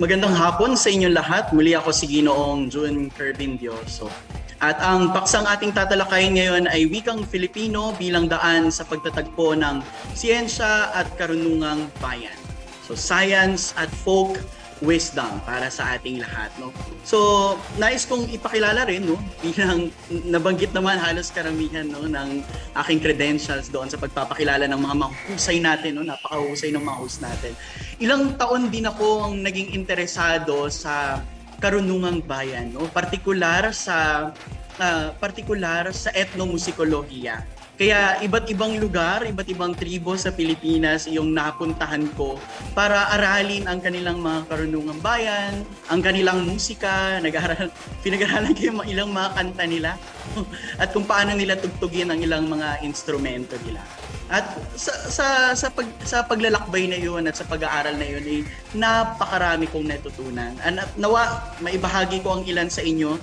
Magandang hapon sa inyong lahat. Muli ako si Ginoong June Kervin Dioso. At ang paksang ating tatalakayin ngayon ay wikang Filipino bilang daan sa pagtatagpo ng siyensya at karunungang bayan. So science at folk wisdom para sa ating lahat, no. So nais kong ipakilala rin, no, bilang nabanggit naman halos karamihan, no, ng aking credentials doon sa pagpapakilala ng mga mahusay natin, no, napakahusay ng mga host natin. Ilang taon din ako ang naging interesado sa karunungang bayan, no, partikular sa etnomusikolohiya. Kaya iba't ibang lugar, iba't ibang tribo sa Pilipinas yung napuntahan ko para aralin ang kanilang mga karunungang bayan, ang kanilang musika, pinag-aralan ko yung ilang mga kanta nila at kung paano nila tugtugin ang ilang mga instrumento nila. At sa paglalakbay na yun at sa pag-aaral na yun, napakarami kong natutunan. At nawa, maibahagi ko ang ilan sa inyo,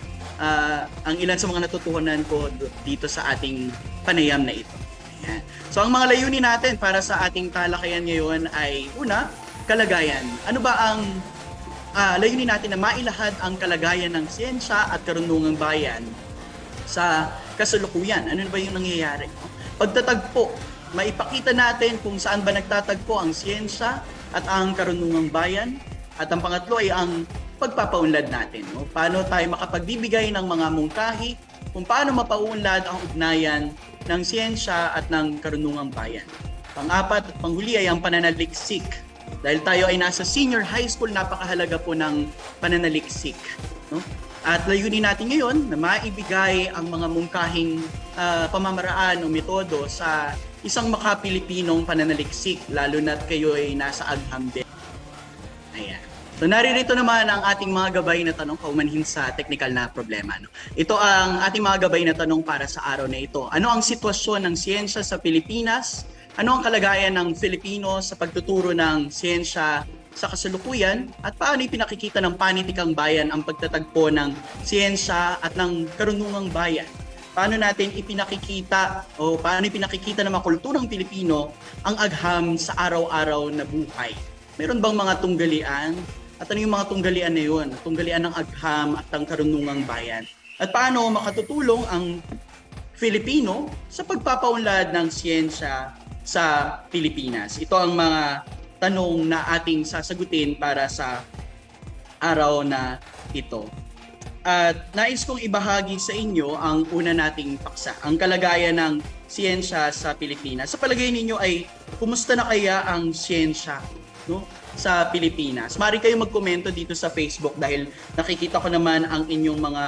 ang ilan sa mga natutuhanan ko dito sa ating panayam na ito. Ayan. So ang mga layunin natin para sa ating talakayan ngayon ay una, kalagayan. Ano ba ang layunin natin na mailahad ang kalagayan ng siyensya at karunungang bayan sa kasalukuyan? Ano ba yung nangyayari? Pagtatagpo, maipakita natin kung saan ba nagtatagpo ang siyensya at ang karunungang bayan. At ang pangatlo ay ang pagpapaunlad natin. No? Paano tayo makapagbibigay ng mga mungkahi kung paano mapaunlad ang ugnayan ng siyensya at ng karunungang bayan. Pang-apat at panghuli ay ang pananaliksik. Dahil tayo ay nasa senior high school, napakahalaga po ng pananaliksik. No? At layunin natin ngayon na maibigay ang mga mungkahing pamamaraan o metodo sa isang makapilipinong pananaliksik, lalo na't kayo ay nasa agham din. Ayan. So naririto naman ang ating mga gabay na tanong kaumanhin sa technical na problema. No? Ito ang ating mga gabay na tanong para sa araw na ito. Ano ang sitwasyon ng siyensya sa Pilipinas? Ano ang kalagayan ng Filipino sa pagtuturo ng siyensya sa kasalukuyan? At paano ipinakikita ng panitikang bayan ang pagtatagpo ng siyensya at ng karunungang bayan? Paano natin ipinakikita o paano ipinakikita ng mga kulturang Pilipino ang agham sa araw-araw na buhay? Meron bang mga tunggalian? At ano yung mga tunggalian na yun? Tunggalian ng agham at ang karunungang bayan. At paano makatutulong ang Filipino sa pagpapaunlad ng siyensya sa Pilipinas? Ito ang mga tanong na ating sasagutin para sa araw na ito. At nais kong ibahagi sa inyo ang una nating paksa, ang kalagayan ng siyensya sa Pilipinas. Sa palagay ninyo ay kumusta na kaya ang siyensya, no, sa Pilipinas? Maaari kayo magkomento dito sa Facebook dahil nakikita ko naman ang inyong mga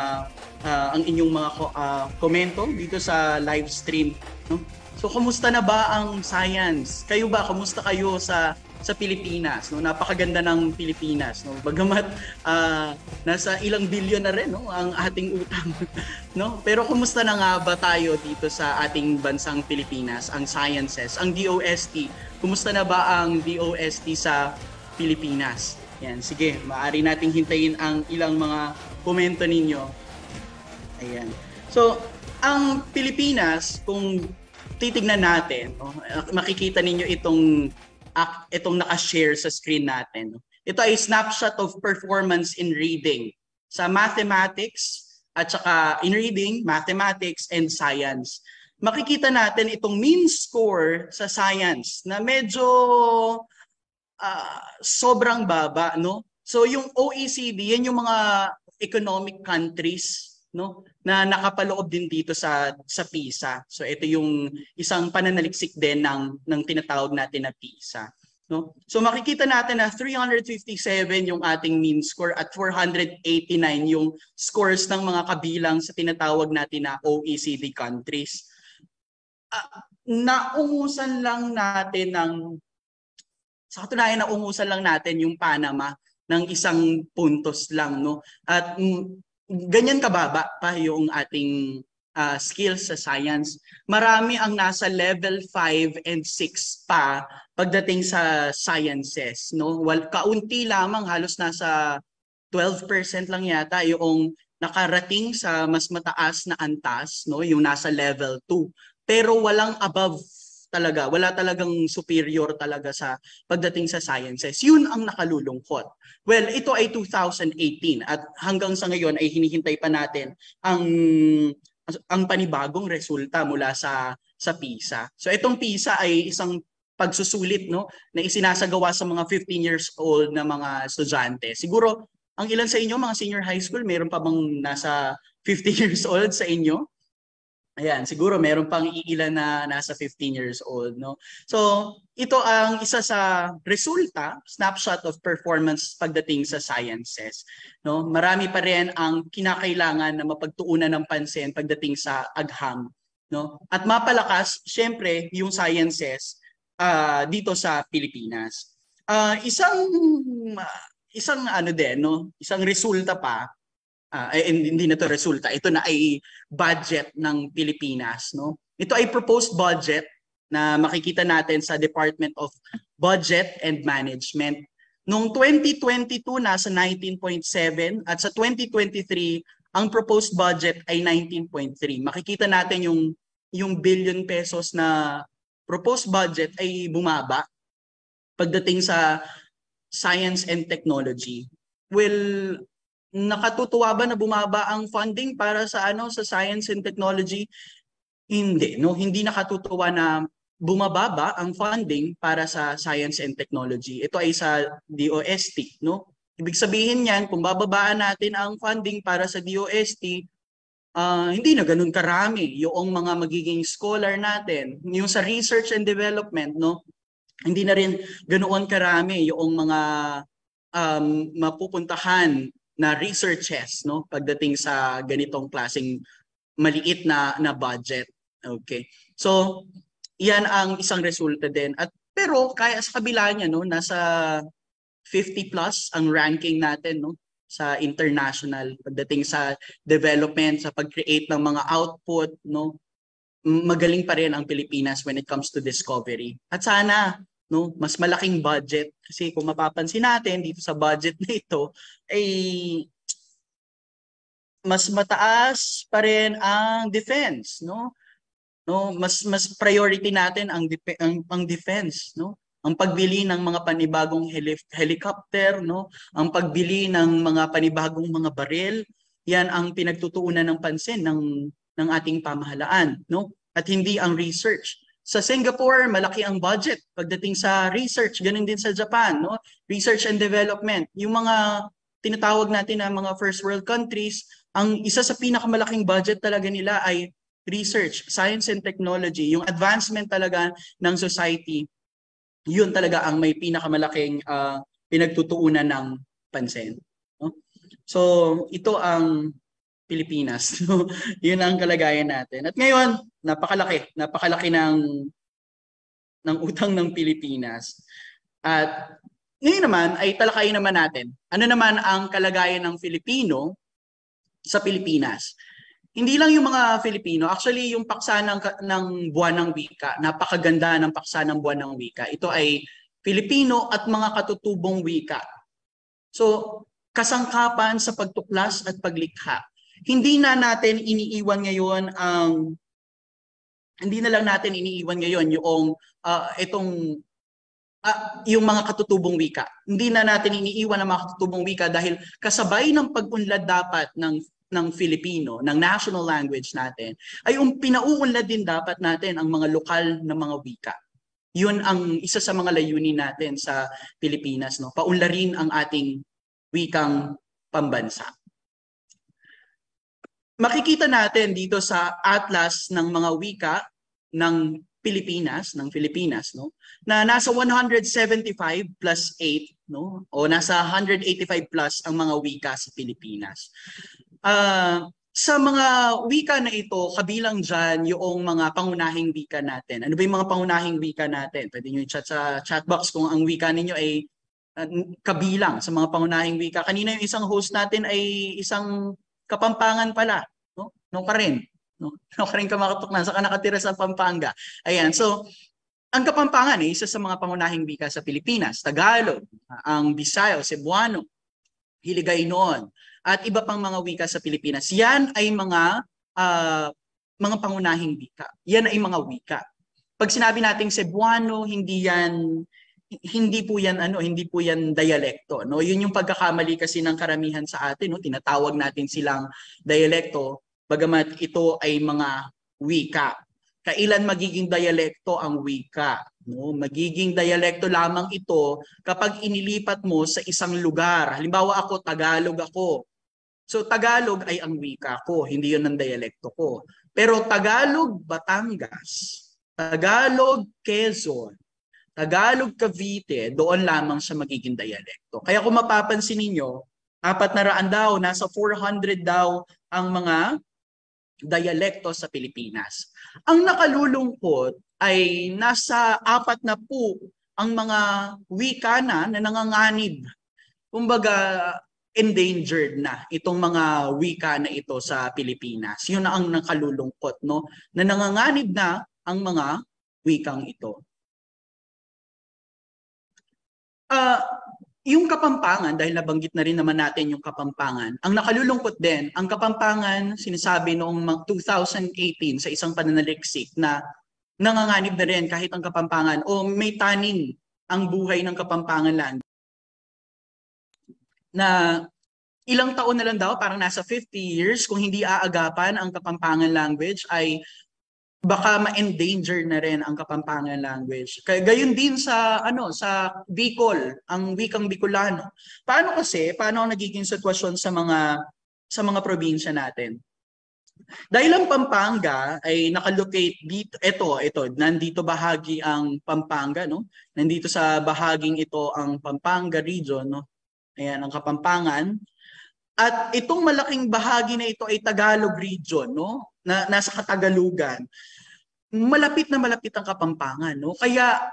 komento dito sa live stream, no? So kumusta na ba ang science? Kayo ba, kumusta kayo sa Pilipinas, no? Napakaganda ng Pilipinas, no? Bagamat nasa ilang bilyon na rin, no, ang ating utang, no? Pero kumusta na nga ba tayo dito sa ating bansang Pilipinas, ang sciences, ang DOST? Kumusta na ba ang DOST sa Pilipinas? Yan, sige, maaari nating hintayin ang ilang mga komento ninyo. Ayan. So, ang Pilipinas, kung titignan natin, no, makikita ninyo itong naka-share sa screen natin. Ito ay snapshot of performance in reading sa mathematics at saka in reading, mathematics, and science. Makikita natin itong mean score sa science na medyo sobrang baba, no? So yung OECD, yan yung mga economic countries, no, na nakapaloob din dito sa PISA. So ito yung isang pananaliksik din ng tinatawag natin na PISA, no? So makikita natin na 357 yung ating mean score at 489 yung scores ng mga kabilang sa tinatawag natin na OECD countries. Sa katunayan, naungusan lang natin yung Panama ng isang puntos lang, no? At ganyan kababa pa yung ating skills sa science. Marami ang nasa level 5 and 6 pa pagdating sa sciences, no? Kaunti lamang, halos nasa 12% lang yata yung nakarating sa mas mataas na antas, no? Yung nasa level 2. Pero walang above talaga. Wala talagang superior talaga sa pagdating sa sciences. Yun ang nakalulungkot. Well, ito ay 2018 at hanggang sa ngayon ay hinihintay pa natin ang panibagong resulta mula sa PISA. So itong PISA ay isang pagsusulit, no, na isinasagawa sa mga 15 years old na mga estudyante. Siguro ang ilan sa inyo mga senior high school, meron pa bang nasa 50 years old sa inyo? Ayan, siguro meron pang iilan na nasa 15 years old, no? So, ito ang isa sa resulta, snapshot of performance pagdating sa sciences, no? Marami pa rin ang kinakailangan na mapagtuunan ng pansin pagdating sa agham, no? At mapalakas syempre yung sciences dito sa Pilipinas. Isang ano din, no? Isang resulta pa, hindi na to resulta. Ito na ay budget ng Pilipinas, no? Ito ay proposed budget na makikita natin sa Department of Budget and Management. Noong 2022 nasa 19.7 at sa 2023 ang proposed budget ay 19.3. Makikita natin yung billion pesos na proposed budget ay bumaba pagdating sa science and technology. Well, nakatutuwa ba na bumaba ang funding para sa sa science and technology? Hindi, no? Hindi nakatutuwa na bumababa ang funding para sa science and technology. Ito ay sa DOST, no? Ibig sabihin niyan, kung bababaan natin ang funding para sa DOST, hindi na ganun karami yung mga magiging scholar natin. Yung sa research and development, no? Hindi na rin ganoon karami yung mga mapupuntahan na researches, no, pagdating sa ganitong klaseng maliit na budget. Okay. So, yan ang isang resulta din. Pero kaya sa kabila niya, no, nasa 50 plus ang ranking natin, no, sa international pagdating sa development, sa pag-create ng mga output, no. Magaling pa rin ang Pilipinas when it comes to discovery. At sana, no, mas malaking budget kasi kung mapapansin natin dito sa budget na ito ay mas mataas pa rin ang defense, no? Mas priority natin ang defense, no? Ang pagbili ng mga panibagong helicopter, no? Ang pagbili ng mga panibagong mga baril, yan ang pinagtutuunan ng pansin ng ating pamahalaan, no? At hindi ang research. Sa Singapore, malaki ang budget pagdating sa research, ganun din sa Japan, no? Research and development. Yung mga tinatawag natin na mga first world countries, ang isa sa pinakamalaking budget talaga nila ay research, science and technology, yung advancement talaga ng society. Yun talaga ang may pinakamalaking pinagtutuunan ng pansin, no? So, ito ang Pilipinas. Yun ang kalagayan natin. At ngayon, napakalaki ng utang ng Pilipinas. At ngayon naman ay talakayin naman natin, ano naman ang kalagayan ng Filipino sa Pilipinas. Hindi lang yung mga Filipino, actually yung paksa ng Buwan ng Wika, napakaganda ng paksa ng Buwan ng Wika. Ito ay Filipino at mga katutubong wika. So, kasangkapan sa pagtuklas at paglikha. Hindi na lang natin iniiwan ngayon yung mga katutubong wika. Hindi na natin iniiwan ang mga katutubong wika dahil kasabay ng pag-unlad dapat ng Filipino, ng national language natin, ay pinauunlad din dapat natin ang mga lokal na mga wika. Yun ang isa sa mga layunin natin sa Pilipinas, no? Paunlarin ang ating wikang pambansa. Makikita natin dito sa atlas ng mga wika ng Pilipinas, no, na nasa 175 plus 8, no, o nasa 185 plus ang mga wika sa Pilipinas. Sa mga wika na ito, kabilang dyan yung mga pangunahing wika natin. Ano ba yung mga pangunahing wika natin? Pwede nyo i-chat sa chat box kung ang wika ninyo ay kabilang sa mga pangunahing wika. Kanina yung isang host natin ay isang Kapampangan pala, no? No ka rin. No ka rin Kamakapaklan, saka nakatira sa Pampanga. Ayan, so ang Kapampangan ay isa sa mga pangunahing wika sa Pilipinas. Tagalog, ang Bisaya, Cebuano, Hiligaynon, at iba pang mga wika sa Pilipinas. Yan ay mga pangunahing wika. Yan ay mga wika. Pag sinabi nating Cebuano, hindi po yan dialekto, no? Yun yung pagkakamali kasi ng karamihan sa atin, no? Tinatawag natin silang dialekto bagamat ito ay mga wika. Kailan magiging dialekto ang wika, no? Magiging dialekto lamang ito kapag inilipat mo sa isang lugar. Halimbawa ako, Tagalog ako. So Tagalog ay ang wika ko, hindi yun ang dialekto ko. Pero Tagalog Batangas, Tagalog Quezon, Tagalog Cavite, doon lamang siya magiging dialekto. Kaya kung mapapansin ninyo, 400 daw, nasa 400 daw ang mga dialekto sa Pilipinas. Ang nakalulungkot ay nasa 40 ang mga wika na nanganganib. Kumbaga, endangered na itong mga wika na ito sa Pilipinas. Yun na ang nakalulungkot, no? Na nanganganib na ang mga wikang ito. Yung Kapampangan, dahil nabanggit na rin naman natin yung Kapampangan, ang nakalulungkot din, ang Kapampangan, sinasabi noong 2018 sa isang pananaliksik na nanganganib na rin kahit ang Kapampangan o may tanin ang buhay ng Kapampangan land. Na ilang taon na lang daw, parang nasa 50 years, kung hindi aagapan ang Kapampangan language ay baka ma-endanger na rin ang Kapampangan language. Kaya gayon din sa sa Bicol, ang wikang Bicolano. Paano nagiging sitwasyon sa mga probinsya natin? Dahil ang Pampanga ay nakalocate dito, nandito bahagi ang Pampanga, no? Nandito sa bahaging ito ang Pampanga region, no? Ayan, ang Kapampangan. At itong malaking bahagi na ito ay Tagalog region, no? Nasa Katagalugan. Malapit na malapit ang Kapampangan, no? Kaya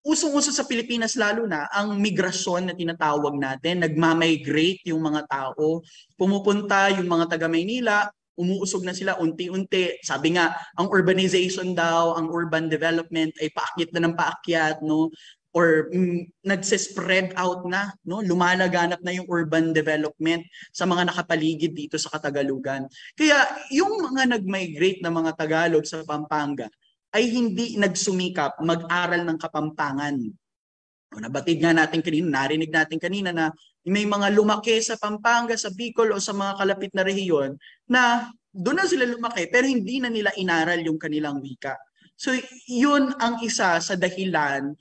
usong-uso sa Pilipinas lalo na ang migrasyon na tinatawag natin, nagmamigrate yung mga tao, pumupunta yung mga taga Maynila, umuusog na sila unti-unti. Sabi nga, ang urbanization daw, ang urban development ay paakyat na ng paakyat, no? Or nagse-spread out na, no? Lumalaganap na yung urban development sa mga nakapaligid dito sa Katagalugan. Kaya yung mga nag-migrate na mga Tagalog sa Pampanga ay hindi nagsumikap mag-aral ng Kapampangan. Nabatid nga natin kanina, narinig natin kanina na may mga lumaki sa Pampanga, sa Bicol o sa mga kalapit na rehiyon na doon na sila lumaki pero hindi na nila inaral yung kanilang wika. So yun ang isa sa dahilan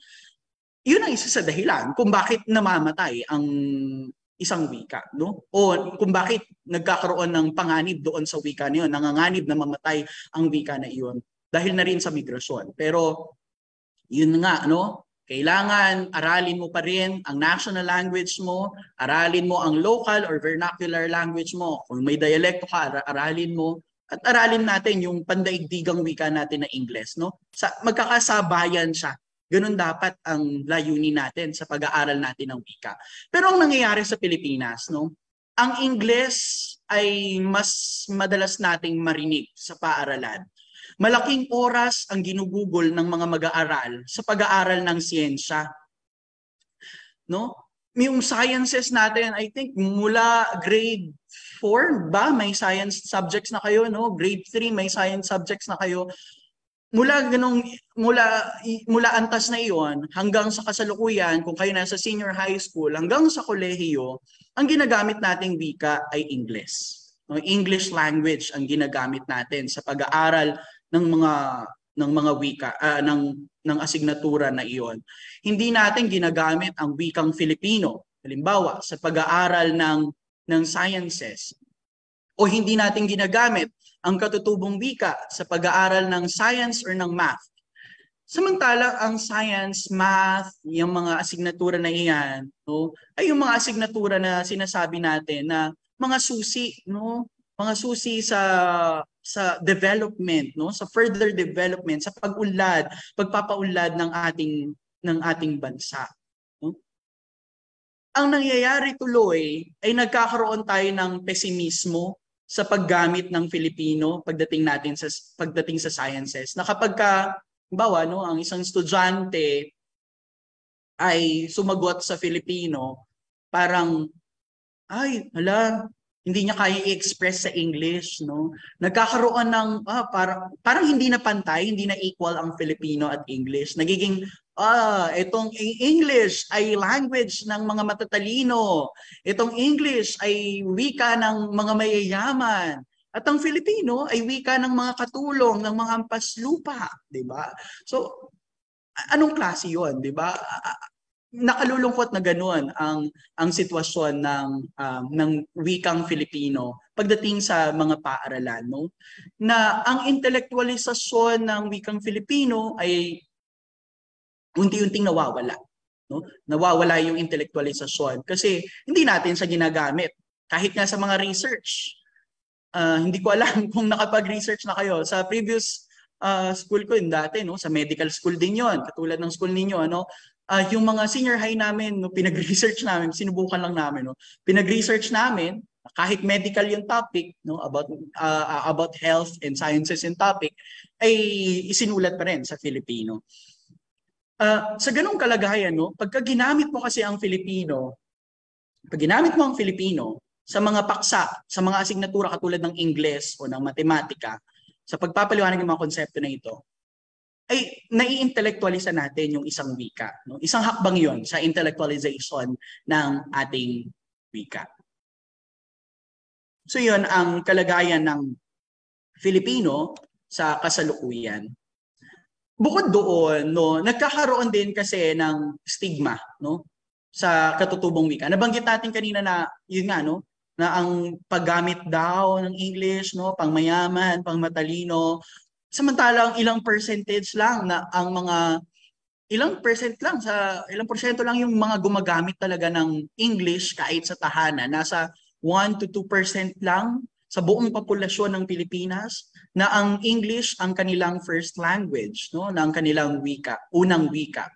kung bakit namamatay ang isang wika, no? O kung bakit nagkakaroon ng panganib doon sa wika na yun, nanganganib na mamatay ang wika na iyon dahil na rin sa migrasyon. Pero yun nga, no? Kailangan aralin mo pa rin ang national language mo, aralin mo ang local or vernacular language mo. Kung may dialekto ka, aralin mo. At aralin natin yung pandaigdigang wika natin na Ingles, no? Magkakasabayan siya. Ganun dapat ang layunin natin sa pag-aaral natin ng wika. Pero ang nangyayari sa Pilipinas, no? Ang Ingles ay mas madalas nating marinig sa paaralan. Malaking oras ang ginugugol ng mga mag-aaral sa pag-aaral ng siyensya. No? Yung sciences natin, I think mula grade 4 ba may science subjects na kayo, no? Grade 3 may science subjects na kayo. Mula antas na iyon hanggang sa kasalukuyan, kung kayo nasa senior high school hanggang sa kolehiyo, ang ginagamit nating wika ay English. No? English language ang ginagamit natin sa pag-aaral ng mga wika ng asignatura na iyon. Hindi natin ginagamit ang wikang Filipino, halimbawa sa pag-aaral ng sciences, o hindi natin ginagamit ang katutubong wika sa pag-aaral ng science or ng math. Samantala ang science, math, yung mga asignatura na iyan, no, ay yung mga asignatura na sinasabi natin na mga susi, no, mga susi sa development, no, sa further development, sa pag-unlad, pagpapaunlad ng ating bansa, no? Ang nangyayari tuloy ay nagkakaroon tayo ng pesimismo sa paggamit ng Filipino pagdating sa sciences. Na kapag bawa, no, ang isang estudyante ay sumagot sa Filipino, parang ay, hala, hindi niya kaya i-express sa English, no? Nagkakaroon ng parang hindi na pantay, hindi na equal ang Filipino at English. Nagiging itong English ay language ng mga matatalino. Itong English ay wika ng mga mayayaman. At ang Filipino ay wika ng mga katulong, ng mga hampas lupa, 'di ba? So anong klase 'yon, 'di ba? Nakalulungkot na ganoon ang sitwasyon ng wikang Filipino pagdating sa mga paaralan, no? Na ang intelektualisasyon ng wikang Filipino ay unti-unting nawawala, no? Nawawala yung intelektualisasyon kasi hindi natin siya ginagamit kahit nga sa mga research. Hindi ko alam kung nakapag-research na kayo sa previous school ko dati, no? Sa medical school din 'yon, katulad ng school ninyo, ano? Yung mga senior high namin, no, pinag-research namin, sinubukan lang namin, no. Pinag-research namin kahit medical yung topic, no, about health and sciences and topic, ay isinulat pa rin sa Filipino. Sa ganung kalagayan, no, pag ginamit mo kasi ang Filipino, sa mga paksa, sa mga asignatura katulad ng Ingles o ng matematika, sa pagpapaliwanag ng mga konsepto na ito, ay nai-intellectualize natin yung isang wika. No? Isang hakbang yon sa intellectualization ng ating wika. So yun ang kalagayan ng Filipino sa kasalukuyan. Bukod doon, no, nagkakaroon din kasi ng stigma, no, sa katutubong wika. Nabanggit natin kanina na yun nga, no, na ang paggamit daw ng English, no, pangmayaman, pangmatalino, samantalang ilang percentage lang na ang mga ilang porsyento lang yung mga gumagamit talaga ng English kahit sa tahanan. Nasa 1 to 2% lang sa buong populasyon ng Pilipinas na ang English ang kanilang first language, no, na ang kanilang wika, unang wika.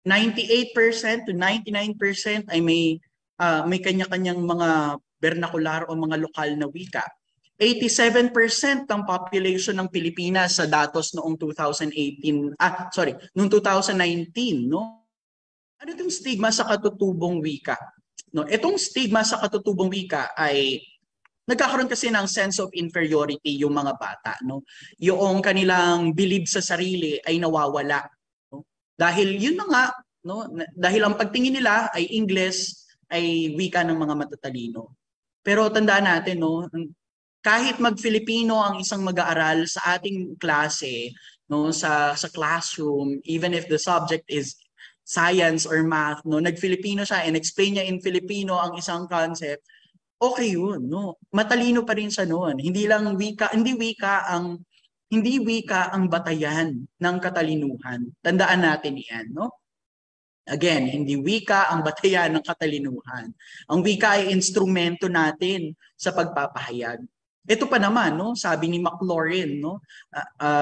98% to 99% ay may kanya-kanyang mga vernacular o mga lokal na wika. 87% ng population ng Pilipinas sa datos noong 2019, noong 2019, no? Ano itong stigma sa katutubong wika? No, itong stigma sa katutubong wika ay nagkakaroon kasi ng sense of inferiority yung mga bata, no? Yung kanilang believe sa sarili ay nawawala, no? Dahil yun na nga, no? Dahil ang pagtingin nila ay English, ay wika ng mga matatalino. Pero tandaan natin, no, kahit mag-Filipino ang isang mag-aaral sa ating klase, no, sa classroom, even if the subject is science or math, no, nag-Filipino siya and explain niya in Filipino ang isang concept, okay yun, no. Matalino pa rin siya noon. Hindi wika ang batayan ng katalinuhan. Tandaan natin 'yan, no? Again, hindi wika ang batayan ng katalinuhan. Ang wika ay instrumento natin sa pagpapahayag. Ito pa naman, no, sabi ni McLaurin, no,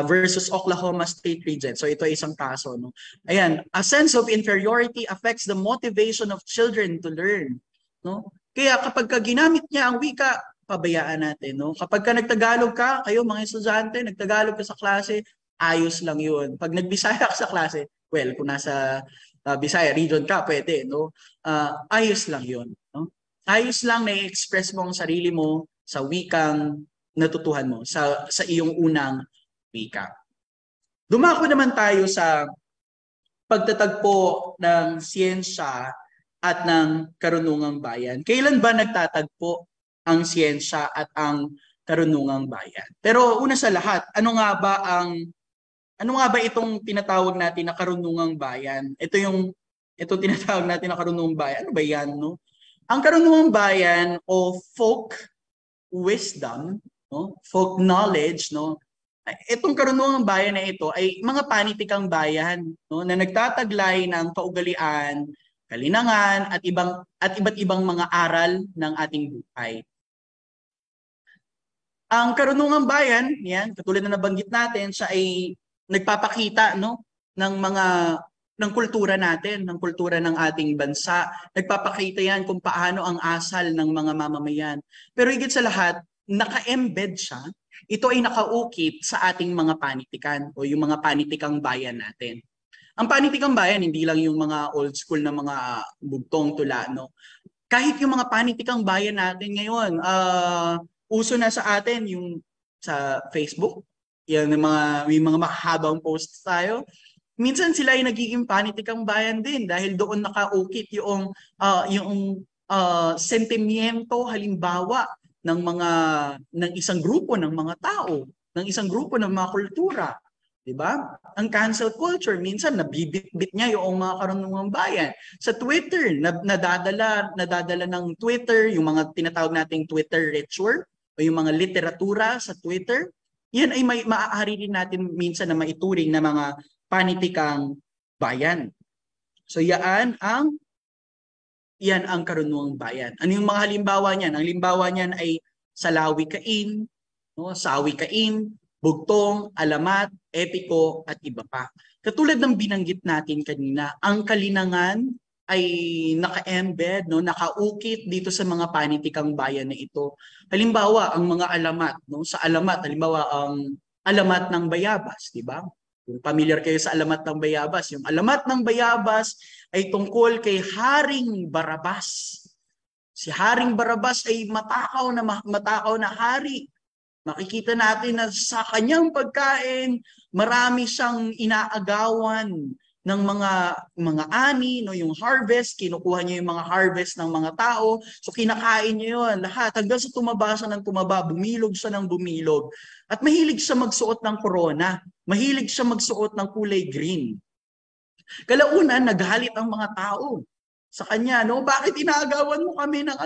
versus Oklahoma State Regent. So ito ay isang kaso, no. Ayan, a sense of inferiority affects the motivation of children to learn, no. Kaya kapag ginamit niya ang wika, pabayaan natin, no. Kapag nagtagalog ka, kayo mga estudyante, nagtagalog ka sa klase, ayos lang 'yun. Pag nagbisaya ka sa klase, well, kung nasa Bisaya region ka, pwede, no? Ayos lang 'yun, no? Ayos lang na i-express mo ang sarili mo sa wikang natutuhan mo, sa iyong unang wika. Dumako naman tayo sa pagtatagpo ng siyensya at ng karunungang bayan. Kailan ba nagtatagpo ang siyensya at ang karunungang bayan? Pero una sa lahat, ano nga ba itong tinatawag natin na karunungang bayan? Ito tinatawag natin na karunungang bayan. Ano ba 'yan, no? Ang karunungang bayan o folk wisdom, no? Folk knowledge, no? Itong karunungang bayan na ito ay mga panitikang bayan, no, na nagtataglay ng kaugalian, kalinangan at iba't ibang mga aral ng ating buhay. Ang karunungang bayan, yan, katulad na nabanggit natin, siya ay nagpapakita, no, ng kultura natin, ng kultura ng ating bansa. Nagpapakita yan kung paano ang asal ng mga mamamayan. Pero higit sa lahat, naka-embed siya. Ito ay nakaukit sa ating mga panitikan o yung mga panitikang bayan natin. Ang panitikang bayan, hindi lang yung mga old school na mga bugtong tula, no. Kahit yung mga panitikang bayan natin ngayon, uso na sa atin yung sa Facebook, yan may mga mahabang posts tayo. Minsan sila ay nagiging panitikang bayan din dahil doon nakaukit yung sentimiento halimbawa ng isang grupo ng mga tao, ng isang grupo ng mga kultura. 'Di ba? Ang cancel culture, minsan nabibitbit niya yung mga karunungang bayan. Sa Twitter, nadadala ng Twitter, yung mga tinatawag nating Twitter ritual o yung mga literatura sa Twitter, yan ay maaari din natin minsan na maituring na mga panitikang bayan. So yan ang karunungang bayan. Ano yung mga halimbawa niyan? Ang halimbawa niyan ay salawikain, no, sawikain, bugtong, alamat, epiko, at iba pa. Katulad ng binanggit natin kanina, ang kalinangan ay naka-embed, no, nakaukit dito sa mga panitikang bayan na ito. Halimbawa, ang mga alamat, no, sa alamat, halimbawa ang alamat ng Bayabas, di ba? Kung familiar kayo sa alamat ng Bayabas, yung alamat ng Bayabas ay tungkol kay Haring Barabas. Si Haring Barabas ay matakaw na hari. Makikita natin na sa kanyang pagkain, marami siyang inaagawan ng mga ani, no, yung harvest, kinukuha niya yung mga harvest ng mga tao, so kinakain niya yun lahat hanggang sa tumaba siya ng tumaba, bumilog siya ng bumilog. At mahilig siya magsuot ng corona, mahilig siya magsuot ng kulay green. Kalaunan, naghalit ang mga tao sa kanya, no? Bakit inaagawan mo kami ng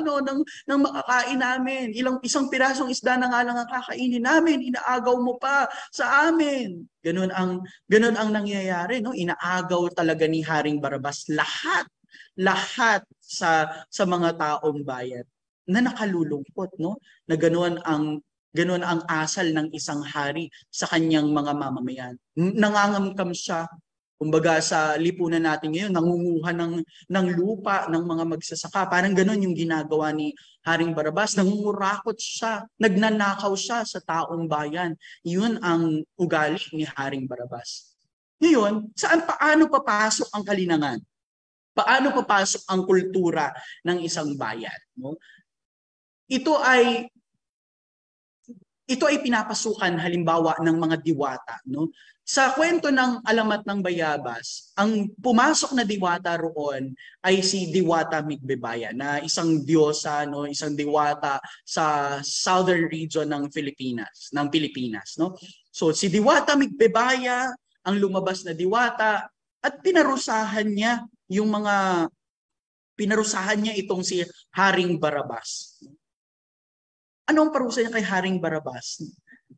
makakain namin? Isang pirasong isda na nga lang ang kakainin namin, inaagaw mo pa sa amin. Ganun ang nangyayari, no? Inaagaw talaga ni Haring Barabas lahat sa mga taong bayan na nakalulungkot, no? Na ganun ang asal ng isang hari sa kanyang mga mamamayan. Nangangamkam siya. Kumbaga sa lipunan natin ngayon, nangunguha ng lupa ng mga magsasaka. Parang ganun yung ginagawa ni Haring Barabas. Nangungurakot siya, nagnanakaw siya sa taong bayan. Yun ang ugali ni Haring Barabas. Ngayon, paano papasok ang kalinangan? Paano papasok ang kultura ng isang bayan? No? Ito ay pinapasukan halimbawa ng mga diwata, no? Sa kwento ng Alamat ng Bayabas, ang pumasok na diwata roon ay si Diwata Migbebaya, na isang diyosa, no, isang diwata sa southern region ng Pilipinas, no? So si Diwata Migbebaya ang lumabas na diwata at pinarusahan niya itong si Haring Barabas. Anong parusa niya kay Haring Barabas?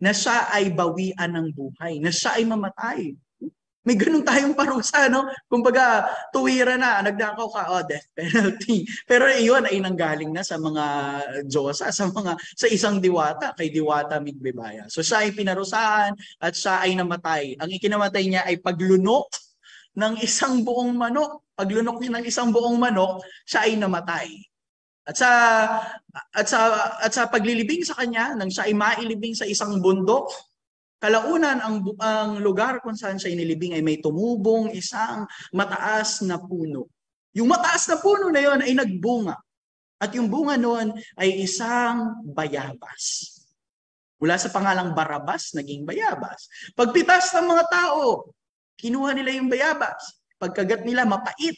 Na siya ay bawian ng buhay, na siya ay mamatay. May ganun tayong parusa, no? Kumbaga, tuwira na, nagdakaw ka, death penalty. Pero iyon ay nanggaling na sa mga Diyosa, sa isang diwata, kay Diwata Migbebaya. So siya ay pinarusahan at siya ay namatay. Ang ikinamatay niya ay paglunok ng isang buong manok. Paglunok niya ng isang buong manok, siya ay namatay. At sa paglilibing sa kanya, nang siya ay mailibing sa isang bundok, kalaunan ang lugar kung saan siya inilibing ay may tumubong isang mataas na puno. Yung mataas na puno na yon ay nagbunga. At yung bunga noon ay isang bayabas. Mula sa pangalang Barabas, naging bayabas. Pagpitas ng mga tao, kinuha nila yung bayabas. Pagkagat nila, mapait.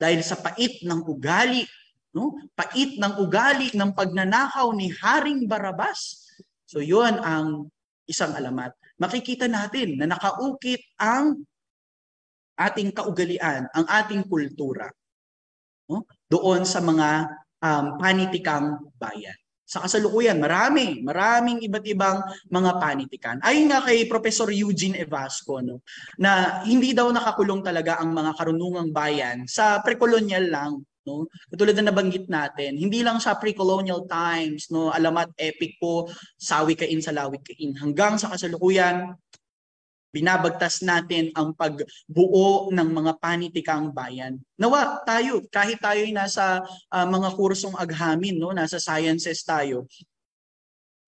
Dahil sa pait ng ugali, no? Pait ng ugali ng pagnanakaw ni Haring Barabas. So yun ang isang alamat. Makikita natin na nakaukit ang ating kaugalian, ang ating kultura, no? Doon sa mga panitikang bayan. Sa kasalukuyan, maraming iba't ibang mga panitikan. Ayon nga kay Professor Eugene Evasco, no, na hindi daw nakakulong talaga ang mga karunungang bayan sa pre-colonial lang. No? Katulad na nabanggit natin, hindi lang sa pre-colonial times, no, alamat, epiko, sawikain, salawikain, hanggang sa kasalukuyan, binabagtas natin ang pagbuo ng mga panitikang bayan. Nawa tayo, kahit tayo ay nasa mga kursong aghamin, no, nasa sciences tayo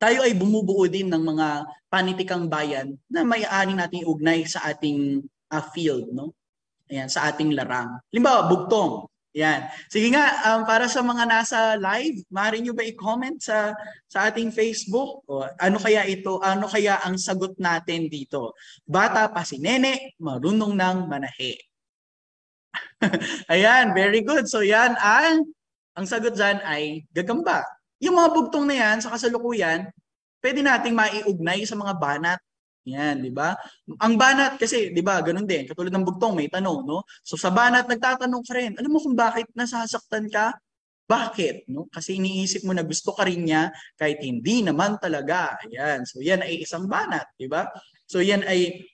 ay bumubuo din ng mga panitikang bayan na may-ari nating ugnay sa ating field, no? Ayan, sa ating larang. Halimbawa, bugtong. Yan. Sige nga, para sa mga nasa live, maaari nyo ba i-comment sa ating Facebook? O, ano kaya ito? Ano kaya ang sagot natin dito? Bata pa si Nene, marunong nang manahe. Ayan, very good. So yan, ang sagot dyan ay gagamba. Yung mga bugtong na yan sa kasalukuyan, pwede nating maiugnay sa mga banat. Yan, di ba? Ang banat kasi, di ba, ganun din. Katulad ng bugtong, may tanong, no? So sa banat, nagtatanong ka rin. Alam mo kung bakit nasasaktan ka? Bakit? No? Kasi iniisip mo na gusto ka rin niya kahit hindi naman talaga. Yan. So yan ay isang banat, di ba? So yan ay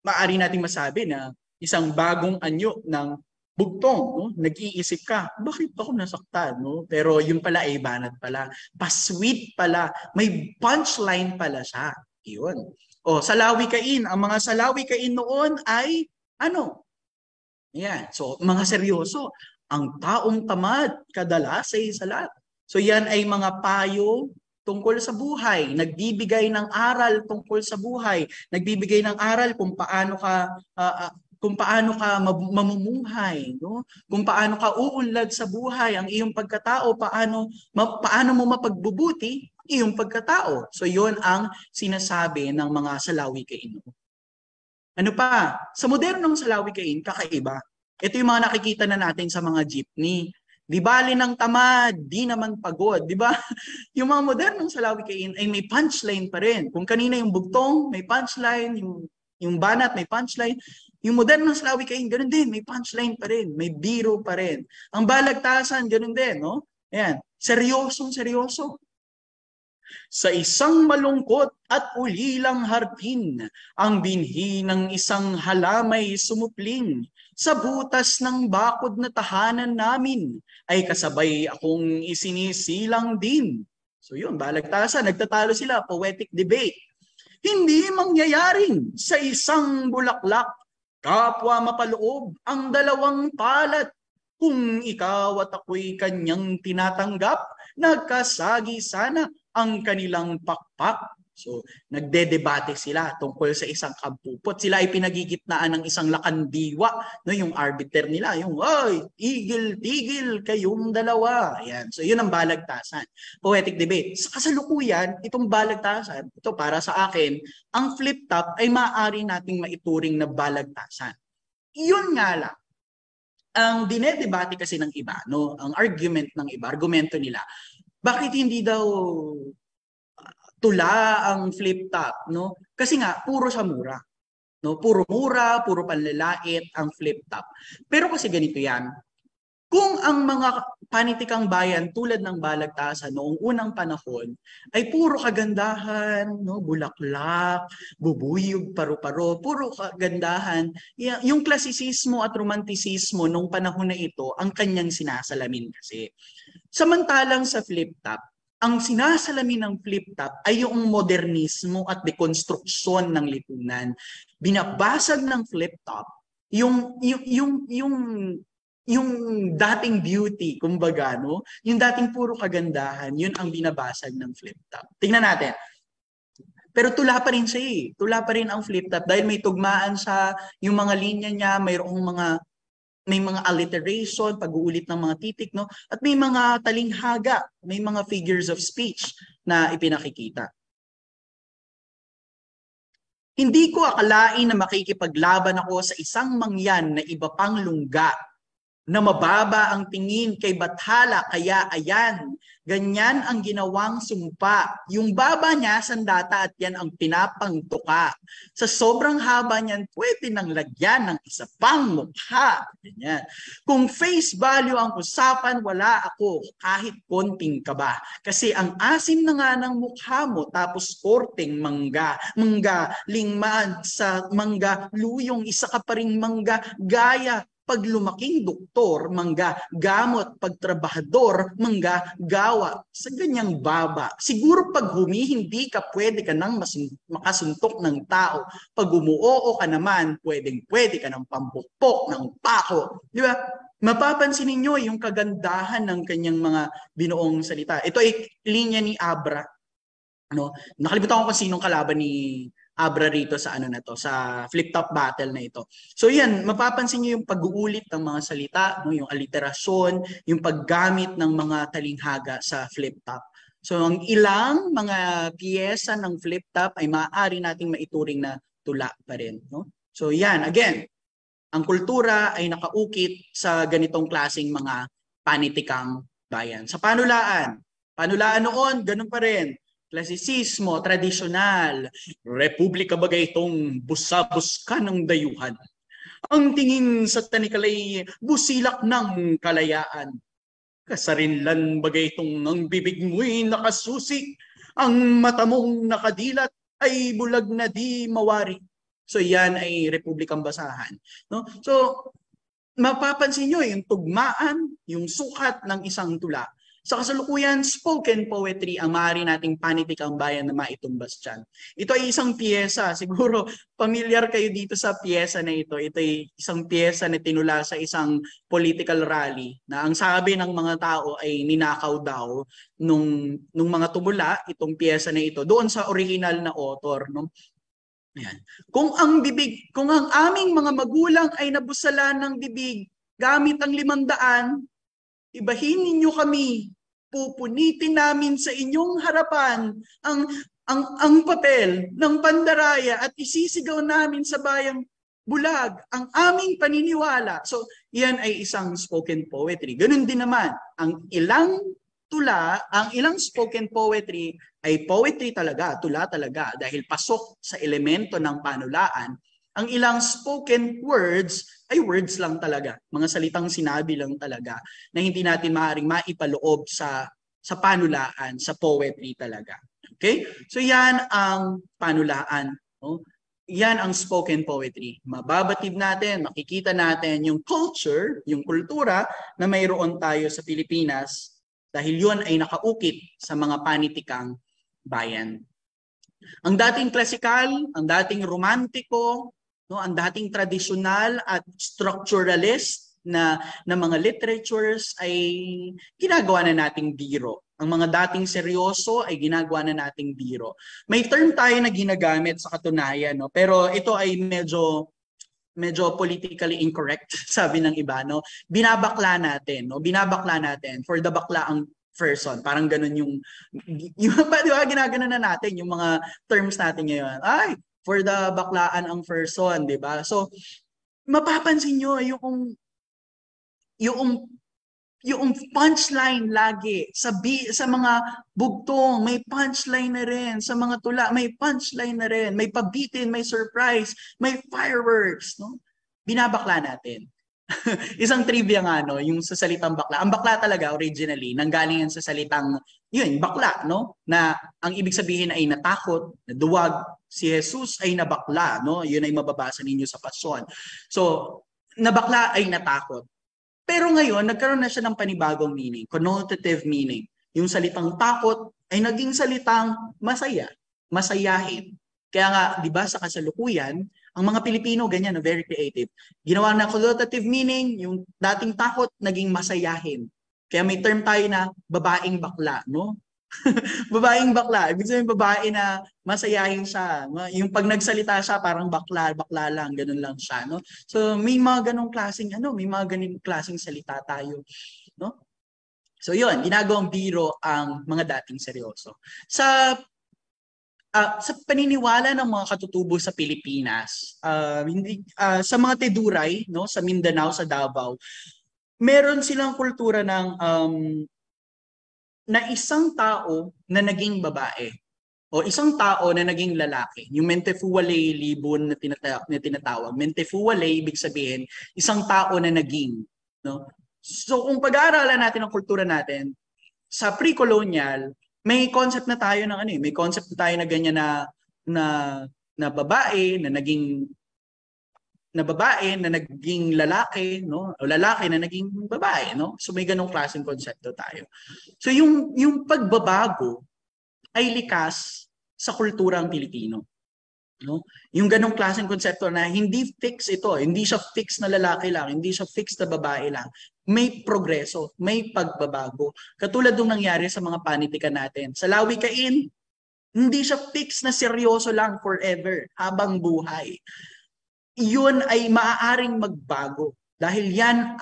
maaari nating masabi na isang bagong anyo ng bugtong, no? Nag-iisip ka, bakit ako nasaktan, no? Pero yun pala ay banat pala. Pa-sweet pala. May punchline pala siya. Yun. O, salawikain. Ang mga salawikain noon ay, ano? Yan. So, mga seryoso. Ang taong tamad, kadalas ay salat. So, yan ay mga payo tungkol sa buhay. Nagbibigay ng aral tungkol sa buhay. Nagbibigay ng aral kung paano ka mamumuhay, no? Kung paano ka uunlad sa buhay, ang iyong pagkatao, paano mo mapagbubuti iyong pagkatao. So yun ang sinasabi ng mga salawikain. Ano pa? Sa modernong salawikain, kakaiba. Ito yung mga nakikita na natin sa mga jeepney. Di bali ng tamad, di naman pagod. Di ba? Yung mga modernong salawikain ay may punchline pa rin. Kung kanina yung bugtong, may punchline. Yung banat, may punchline. Yung modernong salawikain, ganun din. May punchline pa rin. May biro pa rin. Ang balagtasan, ganun din. No? Ayan. Seryosong seryoso. Sa isang malungkot at ulilang hardin, ang binhi ng isang halamay sumupling. Sa butas ng bakod na tahanan namin, ay kasabay akong isinisilang din. So yun, balagtasan, nagtatalo sila, poetic debate. Hindi mangyayaring sa isang bulaklak, kapwa mapaloob ang dalawang palat. Kung ikaw at ako'y kanyang tinatanggap, nagkasagi sana ang kanilang pakpak. So, nagdedebate sila tungkol sa isang kampupot. Sila ay pinagigitnaan ng isang lakandiwa, no, yung arbiter nila, yung, oy, tigil kayong dalawa. Ayan. So, yun ang balagtasan. Poetic debate. Sa kasalukuyan, itong balagtasan, ito para sa akin, ang flip top ay maaari nating maituring na balagtasan. Yun nga lang, ang dinedebate kasi ng iba, no, ang argumento nila, bakit hindi daw tula ang flip top, no? Kasi nga puro sa mura, no? Puro mura, puro panlalait ang flip top. Pero kasi ganito 'yan. Kung ang mga panitikang bayan tulad ng balagtasan noong unang panahon ay puro kagandahan, no, bulaklak, bubuyog, paru-paro, puro kagandahan, yung klasisismo at romantisismo noong panahon na ito ang kanyang sinasalamin kasi. Samantalang sa flip top, ang sinasalamin ng flip top ay yung modernismo at dekonstruksyon ng lipunan. Binabasag ng flip top yung dating beauty, kumbaga, no? Yung dating puro kagandahan, yun ang binabasag ng flip top. Tingnan natin. Pero tula pa rin siya eh. Tula pa rin ang flip top dahil may tugmaan sa yung mga linya niya, may mga alliteration, pag-uulit ng mga titik, no? At may mga talinghaga, may mga figures of speech na ipinakikita. Hindi ko akalain na makikipaglaban ako sa isang mangyan na iba pang lungga, na mababa ang tingin kay Bathala, kaya ayan, ganyan ang ginawang sumpa. Yung baba niya, sandata, at yan ang pinapangtuka. Sa sobrang haba niyan, pwede nang lagyan ng isa pang mukha. Ganyan. Kung face value ang usapan, wala ako kahit konting kaba. Kasi ang asim na nga ng mukha mo, tapos korteng mangga, lingman sa mangga, luyong, isa ka pa ring mangga, gaya, pag lumaking doktor, mangga, gamot, pagtrabahador, mangga, gawa, sa ganyang baba. Siguro pag hindi ka pwede ka nang makasuntok ng tao. Pag umuoo ka naman, pwede ka nang pambukpok ng pako. Di ba? Mapapansin ninyo yung kagandahan ng kanyang mga binuong salita. Ito ay linya ni Abra. Ano? Nakalimutan ko kung sinong kalaban abra rito sa ano na to, sa flip-top battle na ito. So yan, mapapansin niyo yung pag-uulit ng mga salita, no, yung aliterasyon, yung paggamit ng mga talinghaga sa flip-top. So ang ilang mga piyesa ng flip-top ay maaari nating maituring na tula pa rin, no? So yan, again, ang kultura ay nakaukit sa ganitong klaseng mga panitikang bayan. Sa panulaan, panulaan noon, ganun pa rin. Klasisismo, tradisyonal, republika bagay itong busabos ka ng dayuhan. Ang tingin sa tanikalay, busilak ng kalayaan. Kasarinlan bagay itong ang bibig mo'y nakasusi, ang mata mong nakadilat ay bulag na di mawari. So yan ay republikang basahan. No? So mapapansin nyo yung tugmaan, yung sukat ng isang tula. Sa kasalukuyan, spoken poetry ang maaari nating panitikang bayan na maitumbas dyan. Ito ay isang piyesa. Siguro familiar kayo dito sa piyesa na ito. Ito ay isang piyesa na tinula sa isang political rally na ang sabi ng mga tao ay ninakaw daw nung mga tumula itong piyesa na ito doon sa original na author. No? Ayan. Kung ang aming mga magulang ay nabusalan ng bibig gamit ang 500, ibahin ninyo kami. Pupunitin namin sa inyong harapan ang papel ng pandaraya at isisigaw namin sa bayang bulag ang aming paniniwala. So, yan ay isang spoken poetry. Ganun din naman, ang ilang tula, ang ilang spoken poetry ay poetry talaga, tula talaga, dahil pasok sa elemento ng panulaan. Ang ilang spoken words ay words lang talaga, mga salitang sinabi lang talaga, na hindi natin maaaring maipaloob sa panulaan, sa poetry talaga. Okay? So yan ang panulaan. No? Yan ang spoken poetry. Mababatid natin, makikita natin yung culture, yung kultura na mayroon tayo sa Pilipinas dahil yun ay nakaukit sa mga panitikang bayan. Ang dating klasikal, ang dating romantiko, no, ang dating tradisyonal at structuralist na mga literatures ay ginagawa na nating biro. Ang mga dating seryoso ay ginagawa na nating biro. May term tayo na ginagamit sa katunayan, no, pero ito ay medyo politically incorrect, sabi ng iba, no? Binabakla natin, no? Binabakla natin for the bakla ang person. Parang ganun yung di ba, ginagano na natin yung mga terms natin ngayon. Ay, for the baklaan ang person, di ba? So, mapapansin nyo yung punchline lagi sa mga bugtong, may punchline na rin. Sa mga tula, may punchline na rin. May pabitin, may surprise, may fireworks. No? Binabakla natin. Isang trivia nga, no, yung sa salitang bakla. Ang bakla talaga, originally, nanggaling yan sa salitang, yun, bakla, no? Na ang ibig sabihin ay natakot, naduwag. Si Jesus ay nabakla, no? Yun ay mababasa ninyo sa Pasyon. So, nabakla ay natakot. Pero ngayon, nagkaroon na siya ng panibagong meaning, connotative meaning. Yung salitang takot ay naging salitang masaya, masayahin. Kaya nga, di ba, sa kasalukuyan, ang mga Pilipino, ganyan, very creative. Ginawa na connotative meaning, yung dating takot, naging masayahin. Kaya may term tayo na babaeng bakla, no? Babaeng bakla. Ibig sabihin babae na masayahin siya. Yung pag nagsalita siya, parang bakla lang, ganun lang siya. No? So may mga ganong klaseng, may mga ganong klaseng salita tayo. No? So yun, ginagawang biro ang mga dating seryoso. Sa paniniwala ng mga katutubo sa Pilipinas, sa mga Teduray, no, sa Mindanao, sa Davao, meron silang kultura ng na isang tao na naging babae o isang tao na naging lalaki. Yung Mentefuwalay libon na tinatawag. Mentefuwalay, ibig sabihin, isang tao na naging. No? So kung pag-aaralan natin ang kultura natin, sa pre-colonial, may concept na tayo ng may concept na tayo na ganyan na babae na naging lalaki, no? O lalaki na naging babae, no? So may ganong klaseng konsepto tayo. So yung pagbabago ay likas sa kulturang Pilipino, no? Yung ganong klaseng konsepto na hindi fix ito, hindi siya fix na lalaki lang, hindi siya fix na babae lang. May progreso, may pagbabago. Katulad ng nangyari sa mga panitikan natin. Sa Lawikain, Hindi siya fix na seryoso lang forever habang buhay. Iyon ay maaaring magbago dahil yan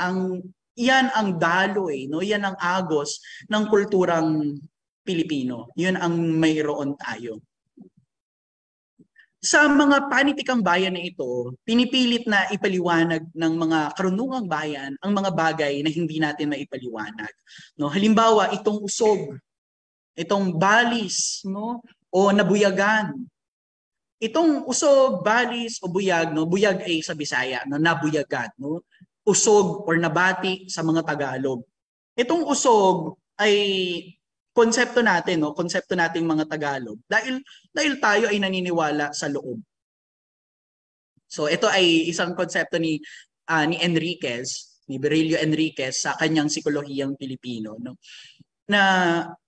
ang daloy, no? Yan ang agos ng kulturang Pilipino. Yun ang mayroon tayo. Sa mga panitikang bayan na ito, pinipilit na ipaliwanag ng mga karunungang bayan ang mga bagay na hindi natin maipaliwanag. No? Halimbawa, itong usog, itong balis, no? O nabuyagan. Itong usog, balis o buyag, no? Buyag ay sa Bisaya, no? Nabuyagan, no? Usog or nabati sa mga Tagalog. Itong usog ay konsepto natin, no? Konsepto nating mga Tagalog. Dahil tayo ay naniniwala sa loob. So ito ay isang konsepto ni Enriquez, ni Berelio Enriquez sa kanyang Psikolohiyang Pilipino, no? Na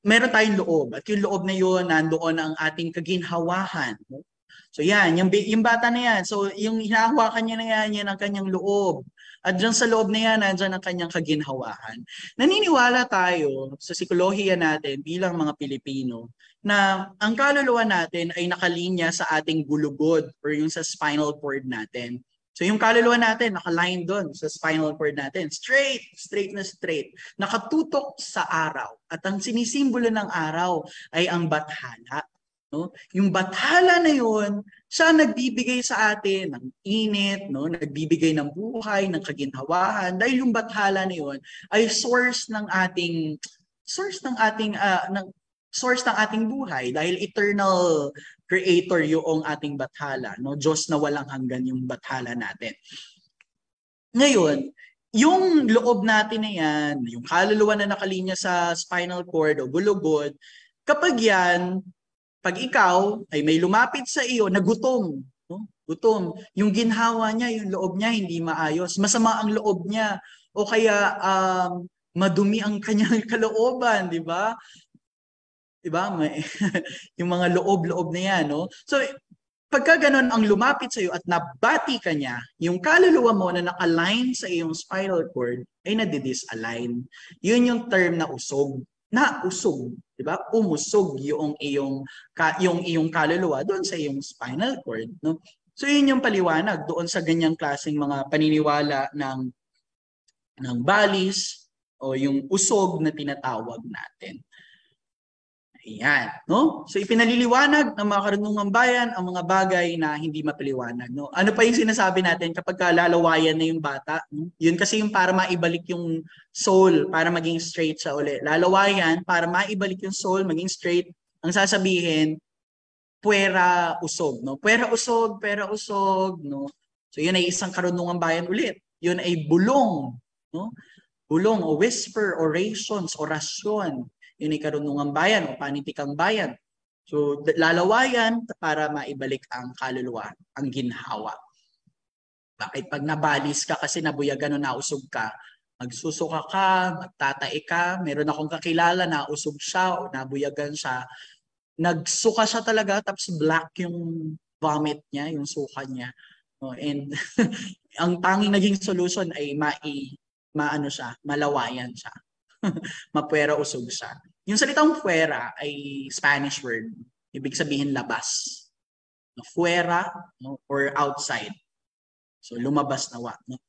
meron tayong loob at yung loob na yun nandoon ang ating kaginhawahan, no? So yan, yung bata na yan, so yung hinahawakan niya na yan ang kanyang loob. At dyan sa loob na yan, nandyan ang kanyang kaginhawahan. Naniniwala tayo sa psikolohiya natin bilang mga Pilipino na ang kaluluwa natin ay nakalinya sa ating gulugod or yung sa spinal cord natin. So yung kaluluwa natin, nakaline doon sa spinal cord natin. Straight na straight. Nakatutok sa araw. At ang sinisimbolo ng araw ay ang bathala. No? Yung bathala na yun, siya nagbibigay sa atin ng init, no? Nagbibigay ng buhay, ng kaginhawahan. Dahil yung bathala na yun ay source ng ating buhay. Dahil eternal creator yung ating bathala. No? Diyos na walang hanggan yung bathala natin. Ngayon, yung loob natin na yan, yung kaluluwa na nakalinya sa spinal cord o gulugod, kapag yan, pag ikaw ay may lumapit sa iyo na gutom, no? Gutom, yung ginhawa niya, yung loob niya hindi maayos, masama ang loob niya o kaya madumi ang kanyang kalooban, di ba? Di ba? Yung mga loob na yan, no? So pagka ganun ang lumapit sa iyo at nabati ka niya, yung kaluluwa mo na naka-align sa iyong spinal cord ay nadi-disalign. Yun yung term na usog. Nausog, 'di ba? Umusog yung iyong kaluluwa doon sa iyong spinal cord, no? So yun yung paliwanag doon sa ganyang klaseng mga paniniwala ng balis o yung usog na tinatawag natin. Ayan, no? So ipinaliliwanag ng mga karunungang bayan ang mga bagay na hindi mapaliwanag, no? Ano pa yung sinasabi natin kapag lalawayan na yung bata? No? Yun kasi yung para maibalik yung soul, para maging straight siya uli. Lalawayan, para maibalik yung soul, maging straight, ang sasabihin, puwera usog, no? Puwera usog, no? So yun ay isang karunungang bayan ulit. Yun ay bulong, no? Bulong o whisper, orations, orasyon. Yun ay karunungang bayan o panitikang bayan. So lalawayan para maibalik ang kaluluwa, ang ginhawa. Bakit pag nabalis ka kasi nabuyagan o nausog ka, magsusuka ka, magtatae ka, meron akong kakilala na usog siya o nabuyagan siya, nagsuka siya talaga tapos black yung vomit niya, yung suka niya. And ang tanging naging solution ay malawayan siya. Mapuwera usog siya. Yung salitang fuera ay Spanish word. Ibig sabihin labas. Fuera, no? Or outside. So lumabas na no?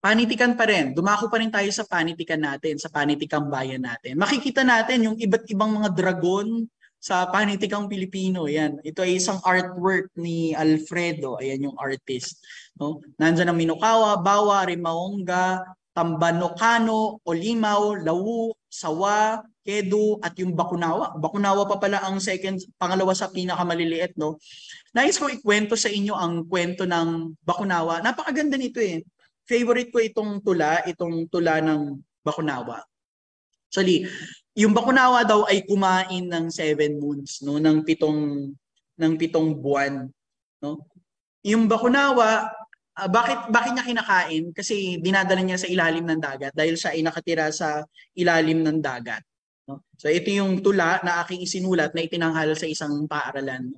Panitikan pa rin. Dumako pa rin tayo sa panitikan natin, sa panitikang bayan natin. Makikita natin yung iba't ibang mga dragon sa panitikang Pilipino. Yan. Ito ay isang artwork ni Alfredo. Ayan yung artist. No? Nandiyan ang Minukawa, Bawa, Rimaonga, Tambanocano, Olimaw, Lawu, Sawa, Kedu, at yung Bakunawa. Bakunawa pa pala ang pangalawa sa pinakamaliliit, no? Nais ko ikwento sa inyo ang kwento ng Bakunawa. Napakaganda nito eh. Favorite ko itong tula ng Bakunawa. Actually, yung Bakunawa daw ay kumain ng 7 moons, no? Ng pitong buwan, no? Yung Bakunawa, bakit niya kinakain? Kasi dinadala niya sa ilalim ng dagat dahil siya ay nakatira sa ilalim ng dagat. No? So ito yung tula na aking isinulat na itinanghal sa isang paaralan.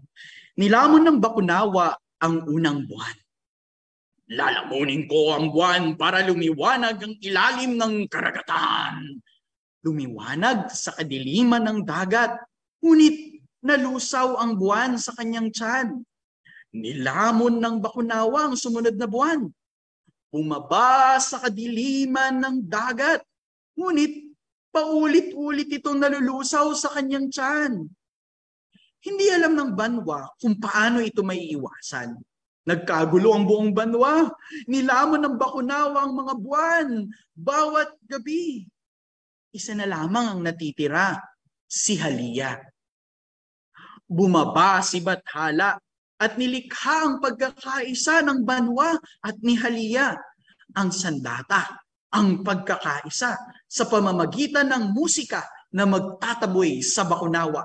Nilamon ng Bakunawa ang unang buwan. Lalamunin ko ang buwan para lumiwanag ang ilalim ng karagatan. Lumiwanag sa kadiliman ng dagat, ngunit nalusaw ang buwan sa kanyang tiyan. Nilamon ng bakunawa ang sumunod na buwan. Bumaba sa kadiliman ng dagat. Ngunit paulit-ulit itong nalulusaw sa kanyang tiyan. Hindi alam ng banwa kung paano ito may iwasan. Nagkagulo ang buong banwa. Nilamon ng bakunawa ang mga buwan bawat gabi. Isa na lamang ang natitira, si Halia. Bumaba si Bathala at nilikha ang pagkakaisa ng banwa at ni Halia, ang sandata, ang pagkakaisa sa pamamagitan ng musika na magtataboy sa bakunawa.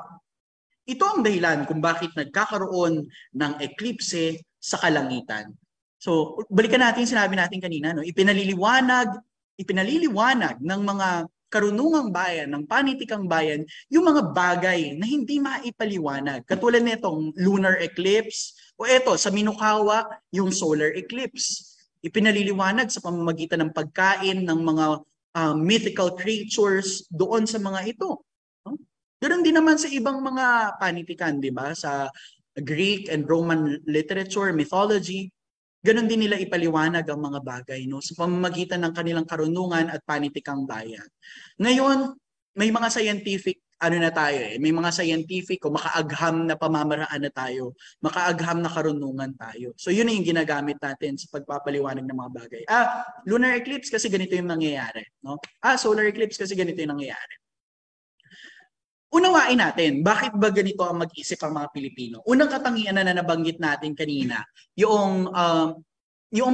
Ito ang dahilan kung bakit nagkakaroon ng eklipse sa kalangitan. So, balikan natin sinabi natin kanina, no? Ipinaliliwanag ng mga karunungang bayan, ng panitikang bayan, yung mga bagay na hindi maipaliwanag. Katulad nitong lunar eclipse, o eto, sa Minukawa, yung solar eclipse. Ipinaliliwanag sa pamamagitan ng pagkain ng mga mythical creatures doon sa mga ito. Ganoon din naman sa ibang mga panitikan, di ba? Sa Greek and Roman literature, mythology, ganon din nila ipaliwanag ang mga bagay, no, sa pamamagitan ng kanilang karunungan at panitikang bayan. Ngayon, may mga scientific may mga scientific o makaagham na pamamaraan na tayo, makaagham na karunungan tayo. So yun yung ginagamit natin sa pagpapaliwanag ng mga bagay. Lunar eclipse kasi ganito yung nangyayari, no? Solar eclipse kasi ganito yung nangyayari. Unawain natin, bakit ba ganito ang mag-isip ang mga Pilipino? Unang katangian na nabanggit natin kanina, yung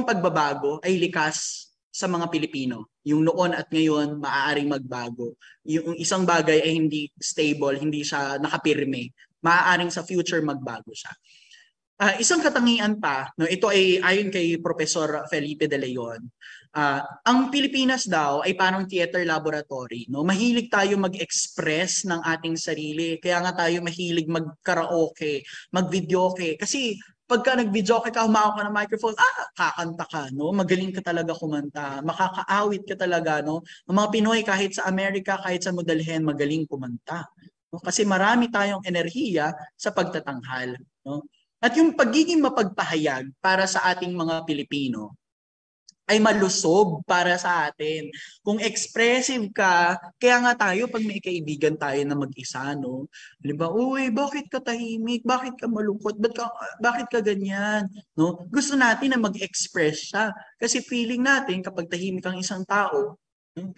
pagbabago ay likas sa mga Pilipino. Yung noon at ngayon, maaaring magbago. Yung isang bagay ay hindi stable, hindi siya nakapirme. Maaaring sa future magbago siya. Isang katangian pa, no, ito ay ayon kay Professor Felipe de Leon. Ang Pilipinas daw ay parang theater laboratory, no? Mahilig tayo mag-express ng ating sarili. Kaya nga tayo mahilig mag-karaoke, mag-videoke. Kasi pagka nag-videoke ka, humawak ka ng microphone, kakanta ka, no? Magaling ka talaga kumanta, makakaawit ka talaga, no? Ang mga Pinoy kahit sa Amerika, kahit sa Mudalhen, magaling kumanta. No? Kasi marami tayong enerhiya sa pagtatanghal, no? At yung pagiging mapagpahayag para sa ating mga Pilipino ay malusog para sa atin. Kung expressive ka, kaya nga tayo pag may kaibigan tayo na mag-isa, no? Diba, uy, bakit ka tahimik? Bakit ka malungkot? Bakit ka ganyan? No? Gusto natin na mag-express siya. Kasi feeling natin kapag tahimik ang isang tao,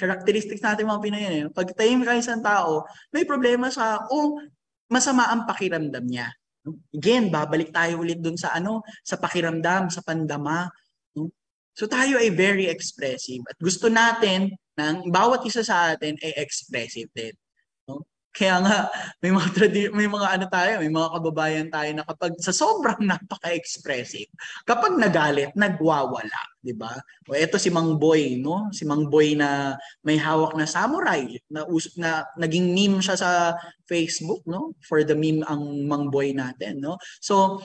characteristics natin mga Pinoy yan, pag tahimik ang isang tao, may problema siya o masama ang pakiramdam niya. Again, babalik tayo ulit dun sa sa pakiramdam, sa pandama. So tayo ay very expressive at gusto natin na bawat isa sa atin ay expressive din. No? Kaya nga may mga may mga kababayan tayo na kapag sa sobrang napaka-expressive, kapag nagalit, nagwawala, 'di ba? O eto si Mang Boy, no? Si Mang Boy na may hawak na samurai na naging meme siya sa Facebook, no? For the meme ang Mang Boy natin, no? So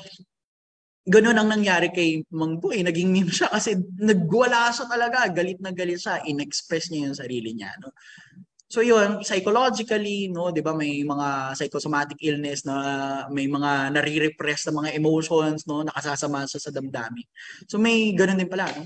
ganun ang nangyari kay Mang Boy. Naging meme siya kasi nagwala siya talaga. Galit na galit siya. In-express niya yung sarili niya. No? So yun, psychologically, no, 'di ba, may mga psychosomatic illness na may mga nare-repress na mga emotions, no, nakasasama sa damdamin. So may ganun din pala, no?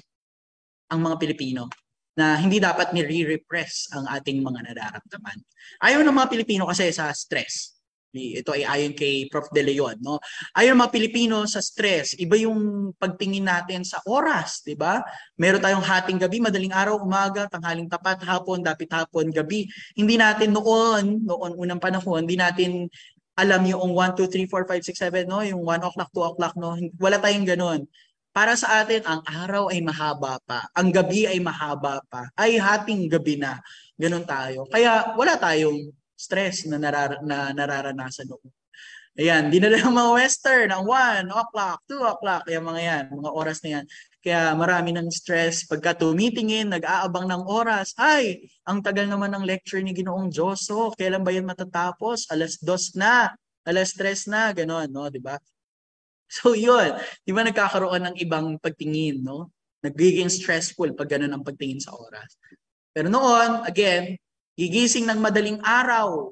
Ang mga Pilipino na hindi dapat nire-repress ang ating mga nararamdaman. Ayaw ng mga Pilipino kasi sa stress. Ito ay ayon kay Prof. De Leon, no? Ayon mga Pilipino sa stress, iba yung pagtingin natin sa oras, 'di ba? Meron tayong hating gabi, madaling araw, umaga, tanghaling tapat, hapon, dapit hapon, gabi. Hindi natin noon unang panahon, hindi natin alam yung 1 2 3 4 5 6 7, no? Yung 1 o'clock, 2 o'clock, no? Wala tayong ganoon. Para sa atin, ang araw ay mahaba pa, ang gabi ay mahaba pa, ay hating gabi na. Ganon tayo. Kaya wala tayong stress na nararanasan noon. Ayan, dinala ng mga Western ng 1 o'clock, 2 o'clock, yung mga yan, mga oras na yan. Kaya marami ng stress. Pagka tumitingin, nag-aabang ng oras. Ay, ang tagal naman ng lecture ni Ginoong Joso. Kailan ba yan matatapos? 2:00 na, 3:00 na, gano'n, no? Diba? So yun, di ba nagkakaroon ng ibang pagtingin, no? Nagiging stressful pag gano'n ang pagtingin sa oras. Pero noon, again, gigising ng madaling araw,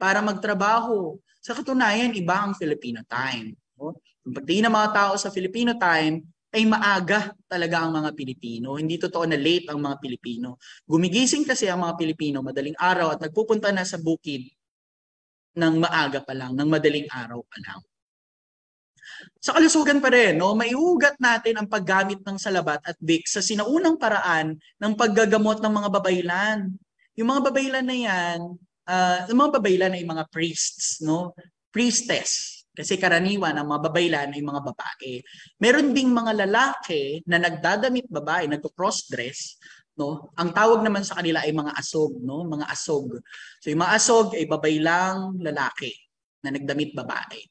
para magtrabaho. Sa katunayan, iba ang Filipino time. No? Yung pagtingin ng mga tao sa Filipino time, ay maaga talaga ang mga Pilipino. Hindi totoo na late ang mga Pilipino. Gumigising kasi ang mga Pilipino madaling araw at nagpupunta na sa bukid ng maaga pa lang, ng madaling araw pa lang. Sa kalusugan pa rin, no, maiugat natin ang paggamit ng salabat at Vicks sa sinaunang paraan ng paggagamot ng mga babaylan. Yung mga babaylan na yan, yung mga babaylan ay mga priests, no? Priestess. Kasi karaniwan ang mga babaylan ay mga babae. Meron ding mga lalaki na nagdadamit babae, nagko-cross-dress, no? Ang tawag naman sa kanila ay mga asog, no? Mga asog. So yung mga asog ay babaylang lalaki na nagdamit babae.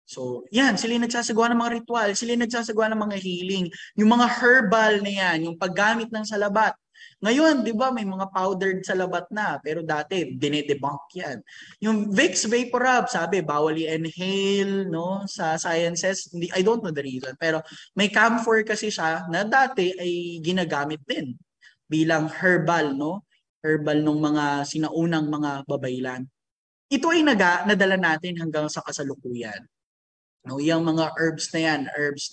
So, yan, sila yung nagsasagawa ng mga ritual, sila yung nagsasagawa ng mga healing, yung mga herbal na yan, yung paggamit ng salabat. Ngayon, di ba, may mga powdered salabat na, pero dati, dinedebunk yan. Yung Vicks Vaporub, sabi, bawal i-inhale, no, sa sciences, I don't know the reason, pero may camphor kasi siya na dati ay ginagamit din bilang herbal, no, herbal ng mga sinaunang mga babaylan. Ito ay nadala natin hanggang sa kasalukuyan. No, yung mga herbs na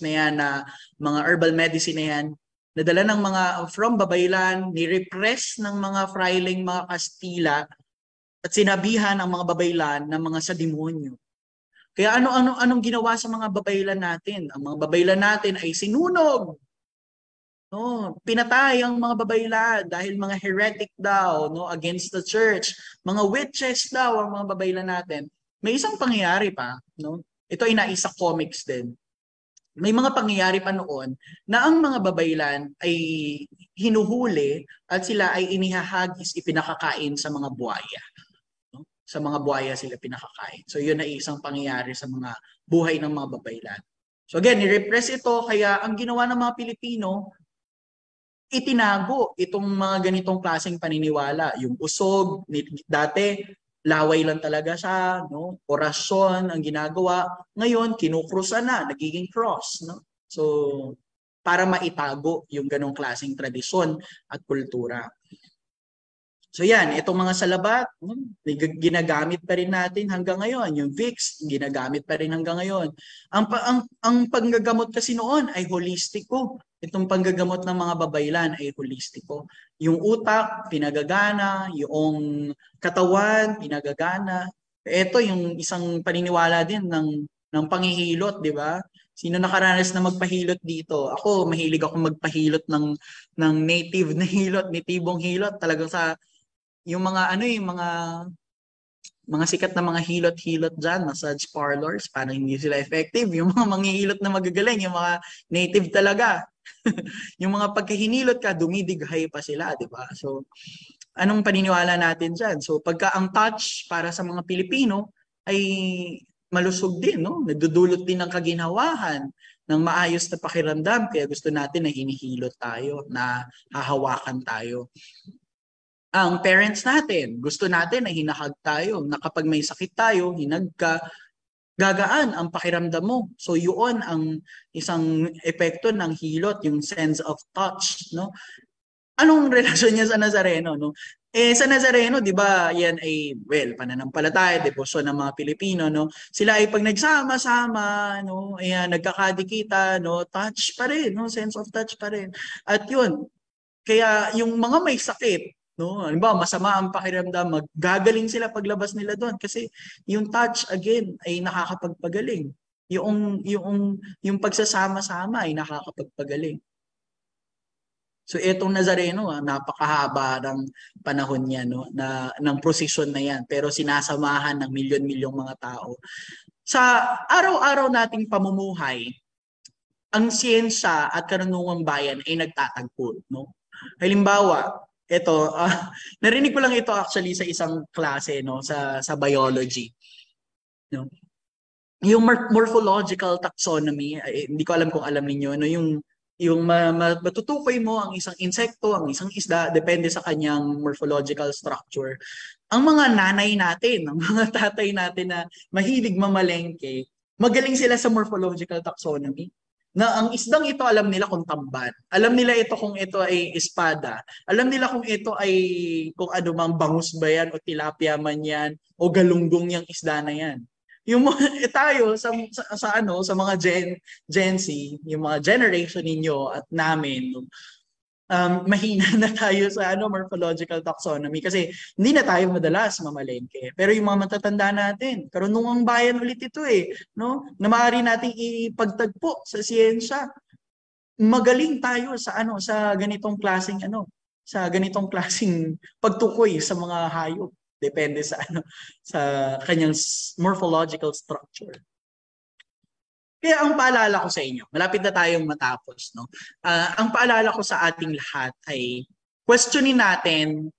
yan na mga herbal medicine na yan, nadala ng mga from babaylan, ni-repress ng mga frailing mga Kastila at sinabihan ang mga babaylan ng mga sa demonyo. Kaya anong ginawa sa mga babaylan natin? Ang mga babaylan natin ay sinunog. No, pinatay ang mga babaylan dahil mga heretic daw, no, against the church. Mga witches daw ang mga babaylan natin. May isang pangyayari pa, no? Ito ay naisa comics din. May mga pangyayari pa noon na ang mga babaylan ay hinuhuli at sila ay inihahagis, ipinakakain sa mga buhaya. No? Sa mga buhaya sila pinakakain. So yun ay isang pangyayari sa mga buhay ng mga babaylan. So again, ni-repress ito, kaya ang ginawa ng mga Pilipino, itinago itong mga ganitong klaseng paniniwala. Yung usog, dati, laway lang talaga siya, no? Orasyon ang ginagawa. Ngayon, kinukrusan na, nagiging cross, no? So, para maitago yung ganong klaseng tradisyon at kultura. So yan, itong mga salabat, ginagamit pa rin natin hanggang ngayon. Yung Vicks, ginagamit pa rin hanggang ngayon. Ang panggagamot kasi noon ay holistiko. Itong panggagamot ng mga babaylan ay holistiko. Yung utak, pinagagana. Yung katawan, pinagagana. Ito yung isang paniniwala din ng panghihilot, di ba? Sino nakaranas na magpahilot dito? Ako, mahilig ako magpahilot ng native na hilot, natibong hilot. Talagang sa yung mga mga sikat na mga hilot-hilot dyan, massage parlors, parang hindi sila effective. Yung mga manghihilot na magagaling, yung mga native talaga. Yung mga pagkahinilot ka, dumidighay pa sila, di ba? So, anong paniniwala natin dyan? So, pagka ang touch para sa mga Pilipino ay malusog din, no? Nagdudulot din ng kaginhawahan, ng maayos na pakiramdam, kaya gusto natin na hinihilot tayo, na hahawakan tayo. Ang parents natin, gusto natin na hinahag tayo, na kapag may sakit tayo, hinag ka, gagaan ang pakiramdam mo. So yun ang isang epekto ng hilot, yung sense of touch, no? Anong relasyon niya sa Nazareno, no? Sa Nazareno, 'di ba, yan ay pananampalataya, debosyon ng mga Pilipino, no? Sila ay pag nagsama-sama, no, ayan, nagkakadikita, no, touch pa rin, no, sense of touch pa rin. At yun, kaya yung mga may sakit, no, halimbawa masama ang pakiramdam, maggagaling sila paglabas nila doon kasi yung touch again ay nakakapagpagaling. Yung pagsasama-sama ay nakakapagpagaling. So itong Nazareno, napakahaba ng panahon niya, no, ng prosesyon na yan, pero sinasamahan ng milyon-milyong mga tao. Sa araw-araw nating pamumuhay, ang siyensya at karunungang bayan ay nagtatagpo, no? Halimbawa, ito, narinig ko lang ito actually sa isang klase, no, sa biology, no. Yung morphological taxonomy, hindi ko alam kung alam niyo, no, yung matutukoy mo ang isang insekto, ang isang isda, depende sa kanyang morphological structure. Ang mga nanay natin, ang mga tatay natin na mahilig mamalengke, magaling sila sa morphological taxonomy. Na ang isdang ito alam nila kung tamban. Alam nila ito kung ito ay espada. Alam nila kung ito ay kung ano mang bangus ba yan o tilapia man yan o galunggong yung isda na yan. Yung tayo sa mga Gen Z, yung mga generation ninyo at namin, mahina na tayo sa morphological taxonomy kasi hindi na tayo madalas mamalengke. Pero yung mga matatanda natin, karunungang bayan ulit ito no? Na maaari nating ipagtagpo sa siyensya. Magaling tayo sa ganitong klaseng sa ganitong klaseng pagtukoy sa mga hayop. Depende sa kanyang morphological structure. Kaya ang paalala ko sa inyo, malapit na tayong matapos, no? Ang paalala ko sa ating lahat ay questionin natin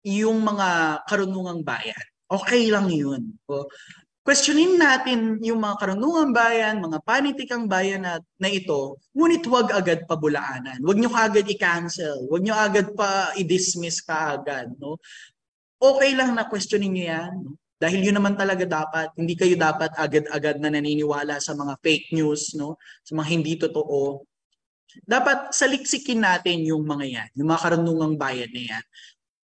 yung mga karunungang bayan. Okay lang yun. Questionin natin yung mga karunungang bayan, mga panitikang bayan na ito, ngunit huwag agad pabulaanan. Huwag nyo kaagad i-cancel. Huwag nyo agad pa i-dismiss kaagad. No? Okay lang na questionin nyo yan. No? Dahil yun naman talaga dapat, hindi kayo dapat agad-agad na naniniwala sa mga fake news, no? Sa mga hindi totoo. Dapat saliksikin natin yung mga yan, yung mga karunungang bayan na yan.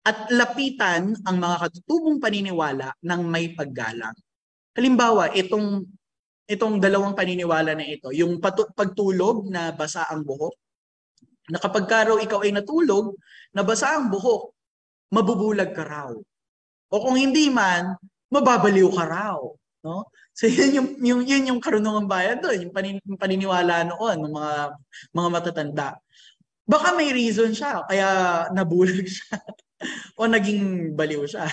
At lapitan ang mga katutubong paniniwala ng may paggalang. Halimbawa, itong dalawang paniniwala na ito, yung pagtulog na basa ang buhok, na kapag raw ikaw ay natulog, na basa ang buhok, mabubulag ka raw. O kung hindi man, mababaliw ka raw, no? So yun yung karunungang bayan doon, yung paniniwala noon ng mga matatanda. Baka may reason siya kaya nabulag siya o naging baliw siya.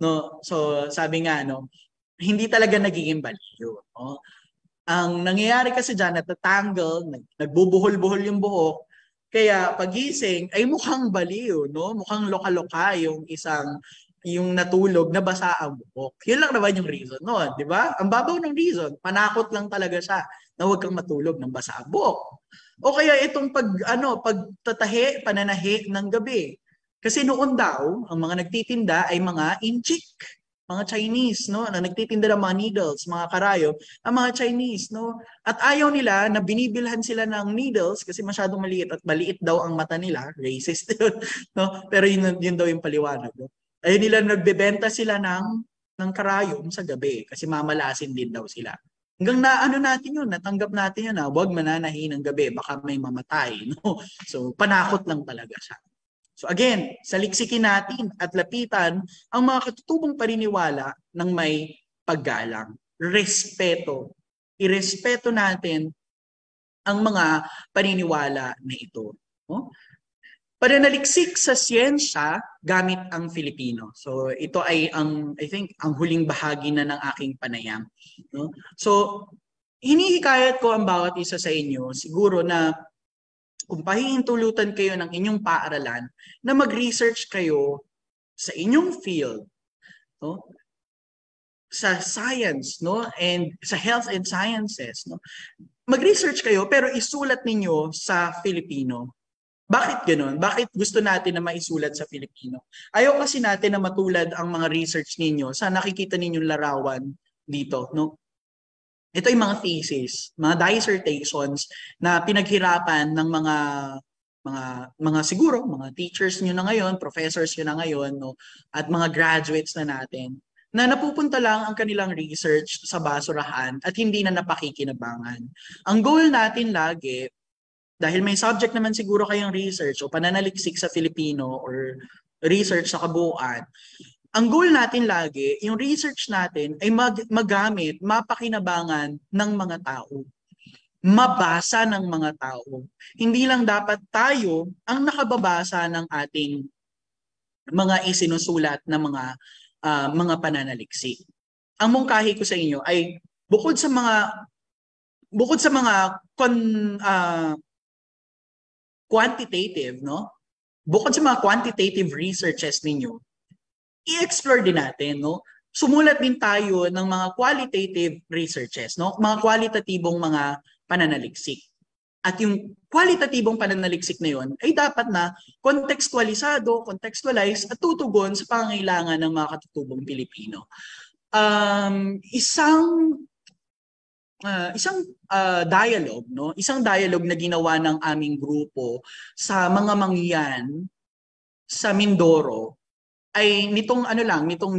No? So sabi nga hindi talaga nagiging baliw, no? Ang nangyayari kasi diyan, natatangle, nagbubuhol-buhol yung buhok. Kaya pagising ay mukhang baliw, no? Mukhang loka-loka yung natulog na basa ang buhok. Yun lang naman yung reason noon, di ba? Ang babaw ng reason, panakot lang talaga siya na huwag kang matulog ng basa ang buhok. O kaya itong pagtatahi, pananahi ng gabi. Kasi noon daw, ang mga nagtitinda ay mga inchik, mga Chinese, no? Na nagtitinda ng mga needles, mga karayom, ang mga Chinese, no? At ayaw nila na binibilhan sila ng needles kasi masyadong maliit at maliit daw ang mata nila, racist yun, no? Pero yun daw yung paliwanag, no? Ayun nila nagbebenta sila ng karayom sa gabi kasi mamalasin din daw sila. Hanggang natin yun, natanggap natin yun na huwag mananahin ng gabi, baka may mamatay. No? So panakot lang talaga siya. So again, saliksikin natin at lapitan ang mga katutubong paniniwala ng may paggalang. Respeto. Irespeto natin ang mga paniniwala na ito. No? Pananaliksik sa siyensya gamit ang Filipino. So ito ay I think ang huling bahagi na ng aking panayam. No? So hinihikayat ko ang bawat isa sa inyo siguro na kung pahihintulutan kayo ng inyong paaralan na mag-research kayo sa inyong field, no? Sa science, no? And sa health and sciences, no? Mag-research kayo pero isulat ninyo sa Filipino. Bakit ganoon? Bakit gusto natin na maisulat sa Filipino? Ayaw kasi natin na matulad ang mga research ninyo sa nakikita ninyong larawan dito, no? Ito ay mga thesis, mga dissertations na pinaghirapan ng mga siguro, mga teachers niyo na ngayon, professors niyo na ngayon, no? At mga graduates na natin na napupunta lang ang kanilang research sa basurahan at hindi na napakikinabangan. Ang goal natin lagi, dahil may subject naman siguro kayong research o pananaliksik sa Filipino or research sa kabuuan, ang goal natin lagi, yung research natin ay magamit, mapakinabangan ng mga tao. Mabasa ng mga tao. Hindi lang dapat tayo ang nakababasa ng ating mga isinusulat na mga pananaliksik. Ang mungkahi ko sa inyo ay bukod sa mga quantitative, no? Bukod sa mga quantitative researches ninyo, i-explore din natin, no? Sumulat din tayo ng mga qualitative researches, no? Mga kwalitatibong mga pananaliksik. At yung kwalitatibong pananaliksik na yun ay dapat na contextualized at tutugon sa pangangailangan ng mga katutubong Pilipino. dialogue, no? Isang dialogue na ginawa ng aming grupo sa mga mangyan sa Mindoro ay nitong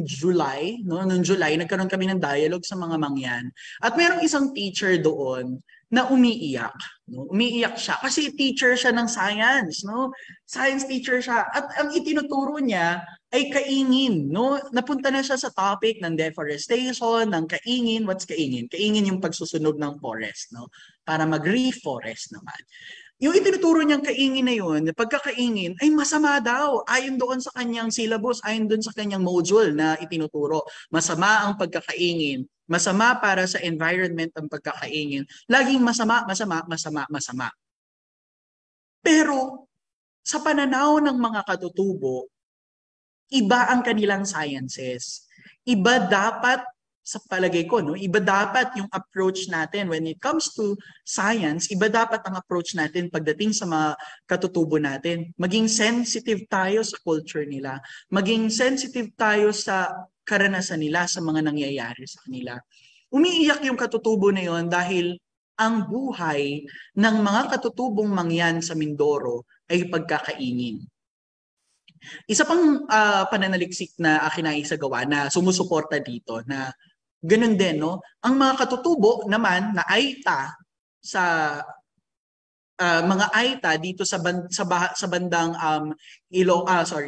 July, no? Noong July, nagkaroon kami ng dialogue sa mga mangyan. At merong isang teacher doon na umiiyak, no? Umiiyak siya kasi teacher siya ng science, no? Science teacher siya. At ang itinuturo niya ay kaingin, no? Napunta na siya sa topic ng deforestation, ng kaingin. What's kaingin? Kaingin yung pagsusunog ng forest, no? Para mag-reforest naman. Yung itinuturo niyang kaingin na yun, pagkakaingin, ay masama daw. Ayon doon sa kanyang syllabus, ayon doon sa kanyang module na itinuturo. Masama ang pagkakaingin. Masama para sa environment ang pagkakaingin. Laging masama, masama, masama, masama. Pero sa pananaw ng mga katutubo, iba ang kanilang sciences. Iba dapat sa palagay ko, no? Iba dapat yung approach natin when it comes to science, iba dapat ang approach natin pagdating sa mga katutubo natin. Maging sensitive tayo sa culture nila. Maging sensitive tayo sa karanasan nila, sa mga nangyayari sa kanila. Umiiyak yung katutubo na yon dahil ang buhay ng mga katutubong mangyan sa Mindoro ay pagkakaingin. Isa pang pananaliksik na akin na isagawa na sumusuporta dito na ganun din, no? Ang mga katutubo naman na Aita sa mga Aita dito sa bandang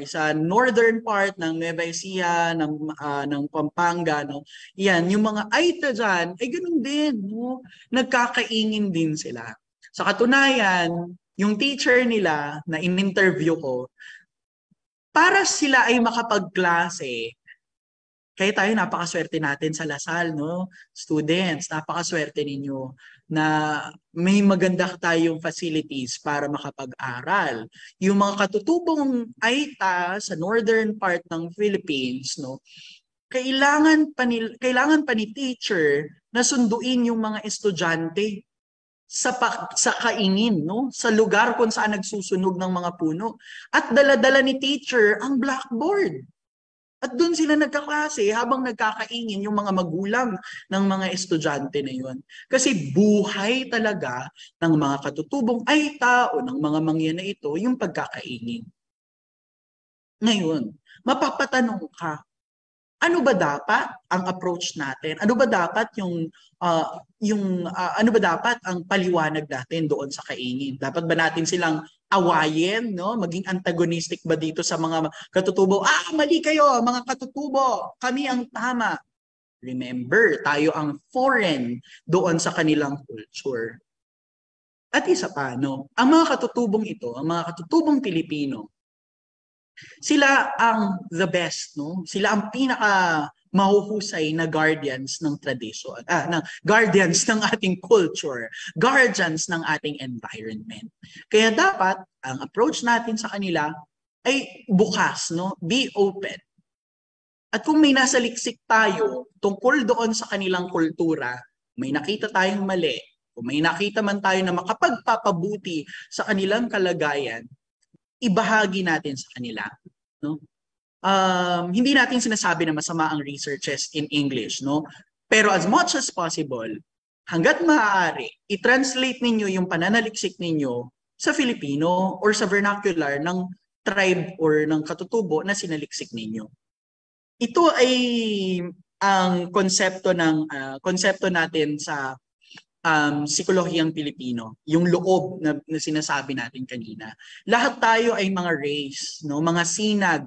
sa northern part ng Nueva Ecija, ng Pampanga, no? Yan, yung mga Aita diyan ay ganun din, no? Nagkakaingin din sila. Sa katunayan, yung teacher nila na in-interview ko, para sila ay makapagklase, kaya tayo napakaswerte natin sa Lasal, no? Students, napakaswerte ninyo na may maganda tayong facilities para makapag-aral. Yung mga katutubong Aita sa northern part ng Philippines, no? Kailangan pa ni teacher na sunduin yung mga estudyante sa kaingin, no? Sa lugar kung saan nagsusunog ng mga puno. At dala-dala ni teacher ang blackboard. At doon sila nagkaklase habang nagkakaingin yung mga magulang ng mga estudyante na yun. Kasi buhay talaga ng mga katutubong Aita o ng mga mangyan na ito yung pagkakaingin. Ngayon, mapapatanong ka, ano ba dapat ang approach natin? Ano ba dapat ano ba dapat ang paliwanag natin doon sa kaingin? Dapat ba natin silang awayin, no? Maging antagonistic ba dito sa mga katutubo? Mali kayo, mga katutubo. Kami ang tama. Remember, tayo ang foreign doon sa kanilang culture. At isa pa, no? Ang mga katutubong ito, ang mga katutubong Pilipino, sila ang the best, no? Sila ang pinaka mahuhusay na guardians ng tradition, guardians ng ating culture, guardians ng ating environment. Kaya dapat ang approach natin sa kanila ay bukas, no? Be open. At kung may nasa liksik tayo tungkol doon sa kanilang kultura, may nakita tayong mali, o may nakita man tayo na makapagpapabuti sa kanilang kalagayan, ibahagi natin sa kanila, no? Hindi natin sinasabi na masama ang researches in English, no? Pero as much as possible, hangga't maaari, i-translate ninyo yung pananaliksik ninyo sa Filipino or sa vernacular ng tribe or ng katutubo na sinaliksik ninyo. Ito ay ang konsepto natin sa psikolohiyang Pilipino, yung loob na sinasabi natin kanina. Lahat tayo ay mga race, no? Mga sinag,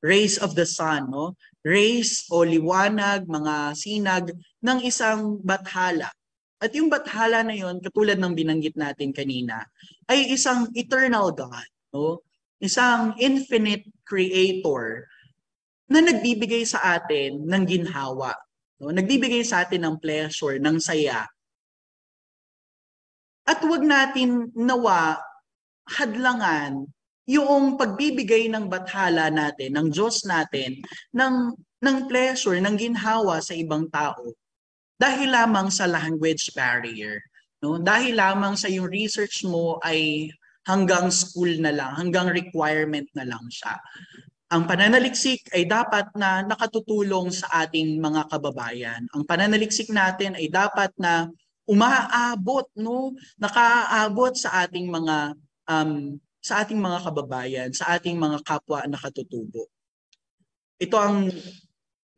race of the sun, no? Race o liwanag, mga sinag ng isang bathala. At yung bathala na yon, katulad ng binanggit natin kanina, ay isang eternal God, no? Isang infinite creator na nagbibigay sa atin ng ginhawa, no? Nagbibigay sa atin ng pleasure, ng saya. At huwag natin nawa hadlangan yung pagbibigay ng bathala natin, ng Diyos natin, ng pleasure, ng ginhawa sa ibang tao dahil lamang sa language barrier. No? Dahil lamang sa yung research mo ay hanggang school na lang, hanggang requirement na lang siya. Ang pananaliksik ay dapat na nakatutulong sa ating mga kababayan. Ang pananaliksik natin ay dapat na umaabot, no? Nakaaabot sa ating mga kababayan, sa ating mga kapwa na katutubo. Ito ang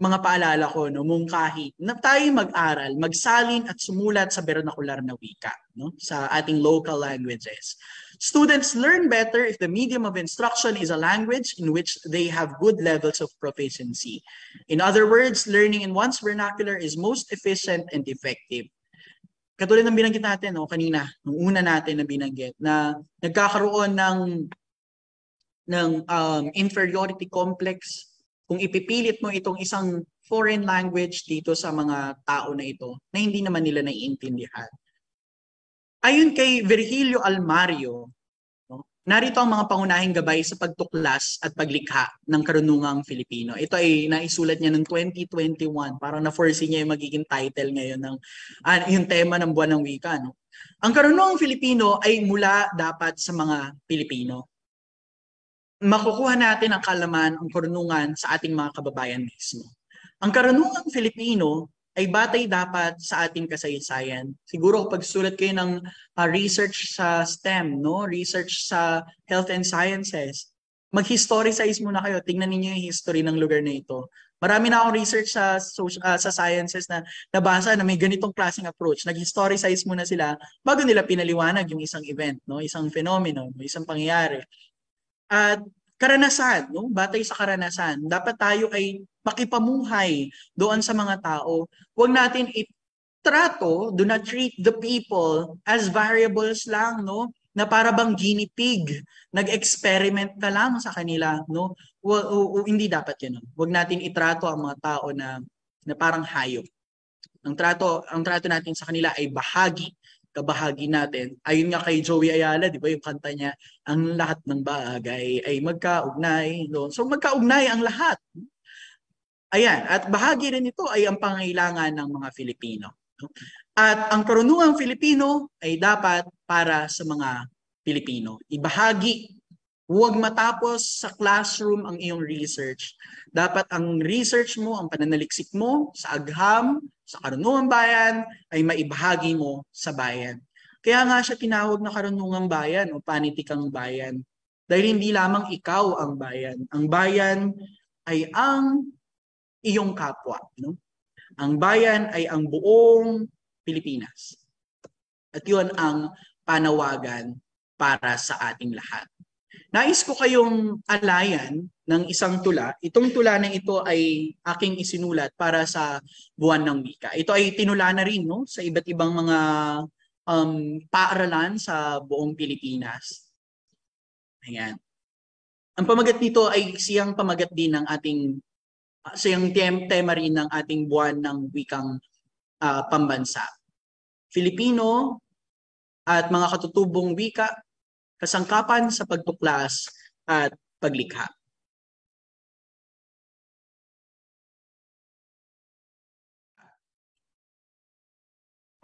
mga paalala ko, no, mungkahi na tayo mag-aral, magsalin at sumulat sa vernacular na wika, no, sa ating local languages. Students learn better if the medium of instruction is a language in which they have good levels of proficiency. In other words, learning in one's vernacular is most efficient and effective. Katulad ng binanggit natin, no, kanina, nung una natin na binanggit, na nagkakaroon ng inferiority complex kung ipipilit mo itong isang foreign language dito sa mga tao na ito na hindi naman nila naiintindihan. Ayon kay Virgilio Almario, no, narito ang mga pangunahing gabay sa pagtuklas at paglikha ng karunungang Filipino. Ito ay naisulat niya noong 2021. Parang na-foresee niya yung magiging title ngayon ng yung tema ng Buwan ng Wika. No? Ang karunungang Filipino ay mula dapat sa mga Pilipino. Makukuha natin ang kalaman, ang karunungan sa ating mga kababayan mismo. Ang karunungang Filipino ay batay dapat sa ating kasaysayan. Siguro pag sulat kayo ng research sa STEM, no? Research sa health and sciences, mag-historicize muna kayo. Tingnan niyo yung history ng lugar na ito. Marami na akong research sa sciences na nabasa na may ganitong klaseng approach. Nag-historicize muna sila bago nila pinaliwanag yung isang event, no? Isang phenomenon, isang pangyayari. At karanasan, no? Batay sa karanasan, dapat tayo ay makipamuhay doon sa mga tao. Huwag natin do not treat the people as variables lang, no? Na para bang guinea pig, nag-experiment ka lang sa kanila, no? Hindi dapat yun. No? Huwag natin itrato ang mga tao na parang hayop. Ang trato natin sa kanila ay kabahagi natin. Ayun nga kay Joey Ayala, di ba yung kanta niya, ang lahat ng bagay ay magkaugnay. No? So magkaugnay ang lahat. Ayan, at bahagi rin ito ay ang pangailangan ng mga Filipino. No? At ang karunungang Filipino ay dapat para sa mga Pilipino. Ibahagi, huwag matapos sa classroom ang iyong research. Dapat ang research mo, ang pananaliksik mo sa agham, sa karunungang bayan, ay maibahagi mo sa bayan. Kaya nga siya tinawag na karunungang bayan o panitikang bayan. Dahil hindi lamang ikaw ang bayan. Ang bayan ay ang iyong kapwa. No? Ang bayan ay ang buong Pilipinas. At yun ang panawagan para sa ating lahat. Nais ko kayong alayan ng isang tula. Itong tula na ito ay aking isinulat para sa Buwan ng Wika. Ito ay tinula na rin, no, sa iba't ibang mga paaralan sa buong Pilipinas. Ayan. Ang pamagat nito ay siyang pamagat din ng siyang tema rin ng ating Buwan ng Wikang Pambansa. Filipino at mga katutubong wika, kasangkapan sa pagtuklas at paglikha.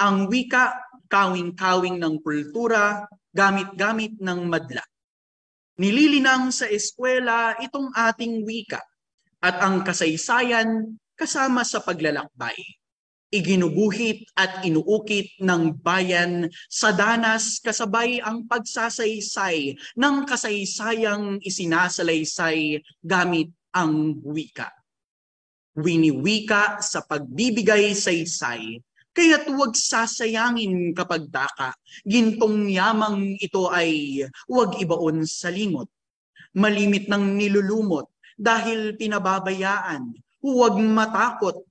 Ang wika, kawing-kawing ng kultura, gamit-gamit ng madla. Nililinang sa eskwela itong ating wika at ang kasaysayan kasama sa paglalakbay. Iginuguhit at inuukit ng bayan sa danas kasabay ang pagsasaysay ng kasaysayang isinasalaysay gamit ang wika. Winiwika sa pagbibigay saysay, kaya't huwag sasayangin kapag daka. Gintong yamang ito ay huwag ibaon sa limot. Malimit ng nilulumot dahil pinababayaan. Huwag matakot.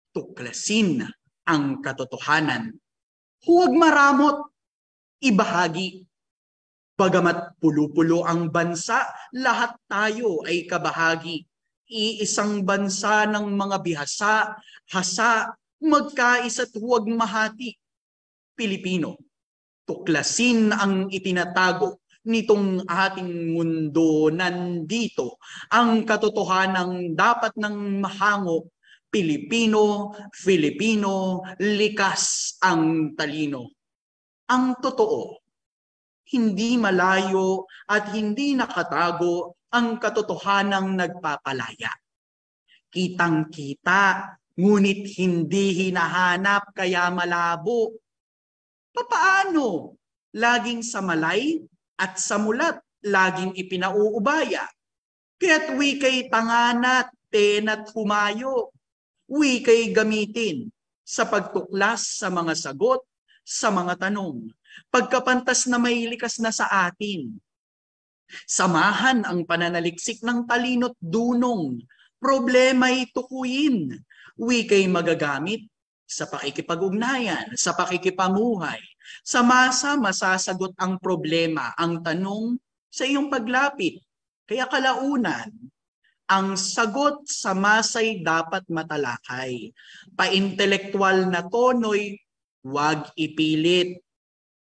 Tuklasin ang katotohanan. Huwag maramot, ibahagi. Bagamat pulo-pulo ang bansa, lahat tayo ay kabahagi. Iisang bansa ng mga bihasa, hasa, magkaisa't huwag mahati. Pilipino, tuklasin ang itinatago nitong ating mundo. Nandito ang katotohanang dapat ng mahango. Pilipino, Filipino, likas ang talino. Ang totoo, hindi malayo at hindi nakatago ang katotohanang nagpapalaya. Kitang-kita, ngunit hindi hinahanap kaya malabo. Papaano? Laging sa malay at sa mulat, laging ipinauubaya. Kaya't wika'y tanganat, tena't humayo. Wika'y gamitin sa pagtuklas sa mga sagot, sa mga tanong. Pagkapantas na may likas na sa atin. Samahan ang pananaliksik ng talino't dunong. Problema'y tukuyin. Wika'y magagamit sa pakikipag-ugnayan, sa pakikipamuhay. Sa masa, masasagot ang problema, ang tanong sa iyong paglapit. Kaya kalaunan, ang sagot sa masay dapat matalakay. Paintelektual na tono'y huwag ipilit.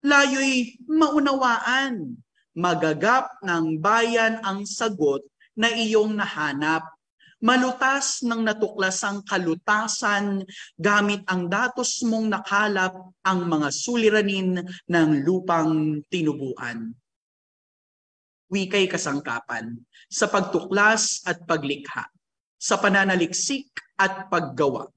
Layo'y maunawaan. Magagap ng bayan ang sagot na iyong nahanap. Malutas ng natuklasang kalutasan gamit ang datos mong nakalap ang mga suliranin ng lupang tinubuan. Wika'y kasangkapan sa pagtuklas at paglikha, sa pananaliksik at paggawa.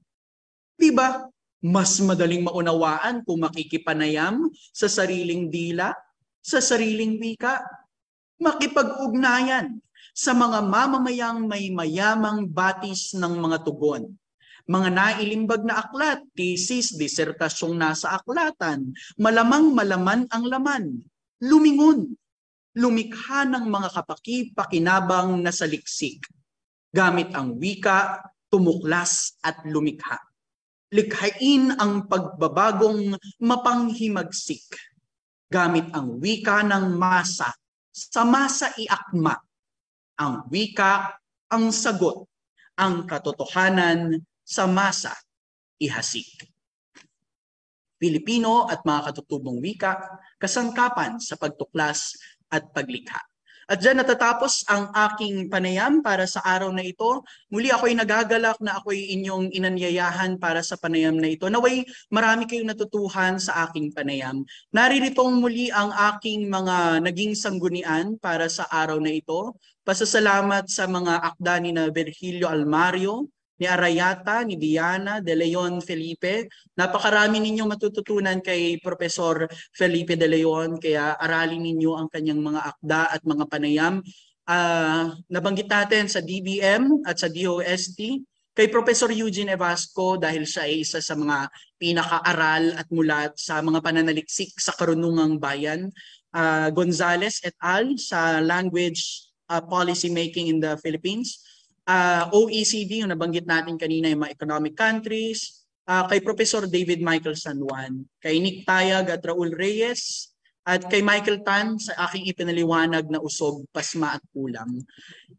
Diba, mas madaling maunawaan kung makikipanayam sa sariling dila, sa sariling wika, makipag-ugnayan sa mga mamamayang may mayamang batis ng mga tugon. Mga nailimbag na aklat, thesis, disertasyong nasa aklatan, malamang malaman ang laman, lumingon, lumikha ng mga kapaki-pakinabang na saliksik. Gamit ang wika, tumuklas at lumikha. Likhain ang pagbabagong mapanghimagsik. Gamit ang wika ng masa, sa masa iakma. Ang wika, ang sagot, ang katotohanan sa masa ihasik. Pilipino at mga katutubong wika, kasangkapan sa pagtuklas at paglikha. At dyan natatapos ang aking panayam para sa araw na ito. Muli ako'y nagagalak na ako'y inyong inanyayahan para sa panayam na ito. Naway marami kayong natutuhan sa aking panayam. Naririto muli ang aking mga naging sanggunian para sa araw na ito. Pasasalamat sa mga akda ni na Virgilio Almario, ni Arayata, ni Diana, De Leon Felipe. Napakarami ninyong matututunan kay Professor Felipe De Leon, kaya aralin ninyo ang kanyang mga akda at mga panayam. Nabanggit natin sa DBM at sa DOST. Kay Professor Eugene Evasco dahil siya ay isa sa mga pinaka-aral at mulat sa mga pananaliksik sa karunungang bayan. Gonzales et al. Sa Language Policy Making in the Philippines. OECD, yung nabanggit natin kanina, yung mga economic countries, kay Professor David Michael San Juan, kay Nick Tayag at Raul Reyes, at kay Michael Tan sa aking ipinaliwanag na usog, pasma at kulang.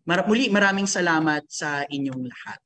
Muli maraming salamat sa inyong lahat.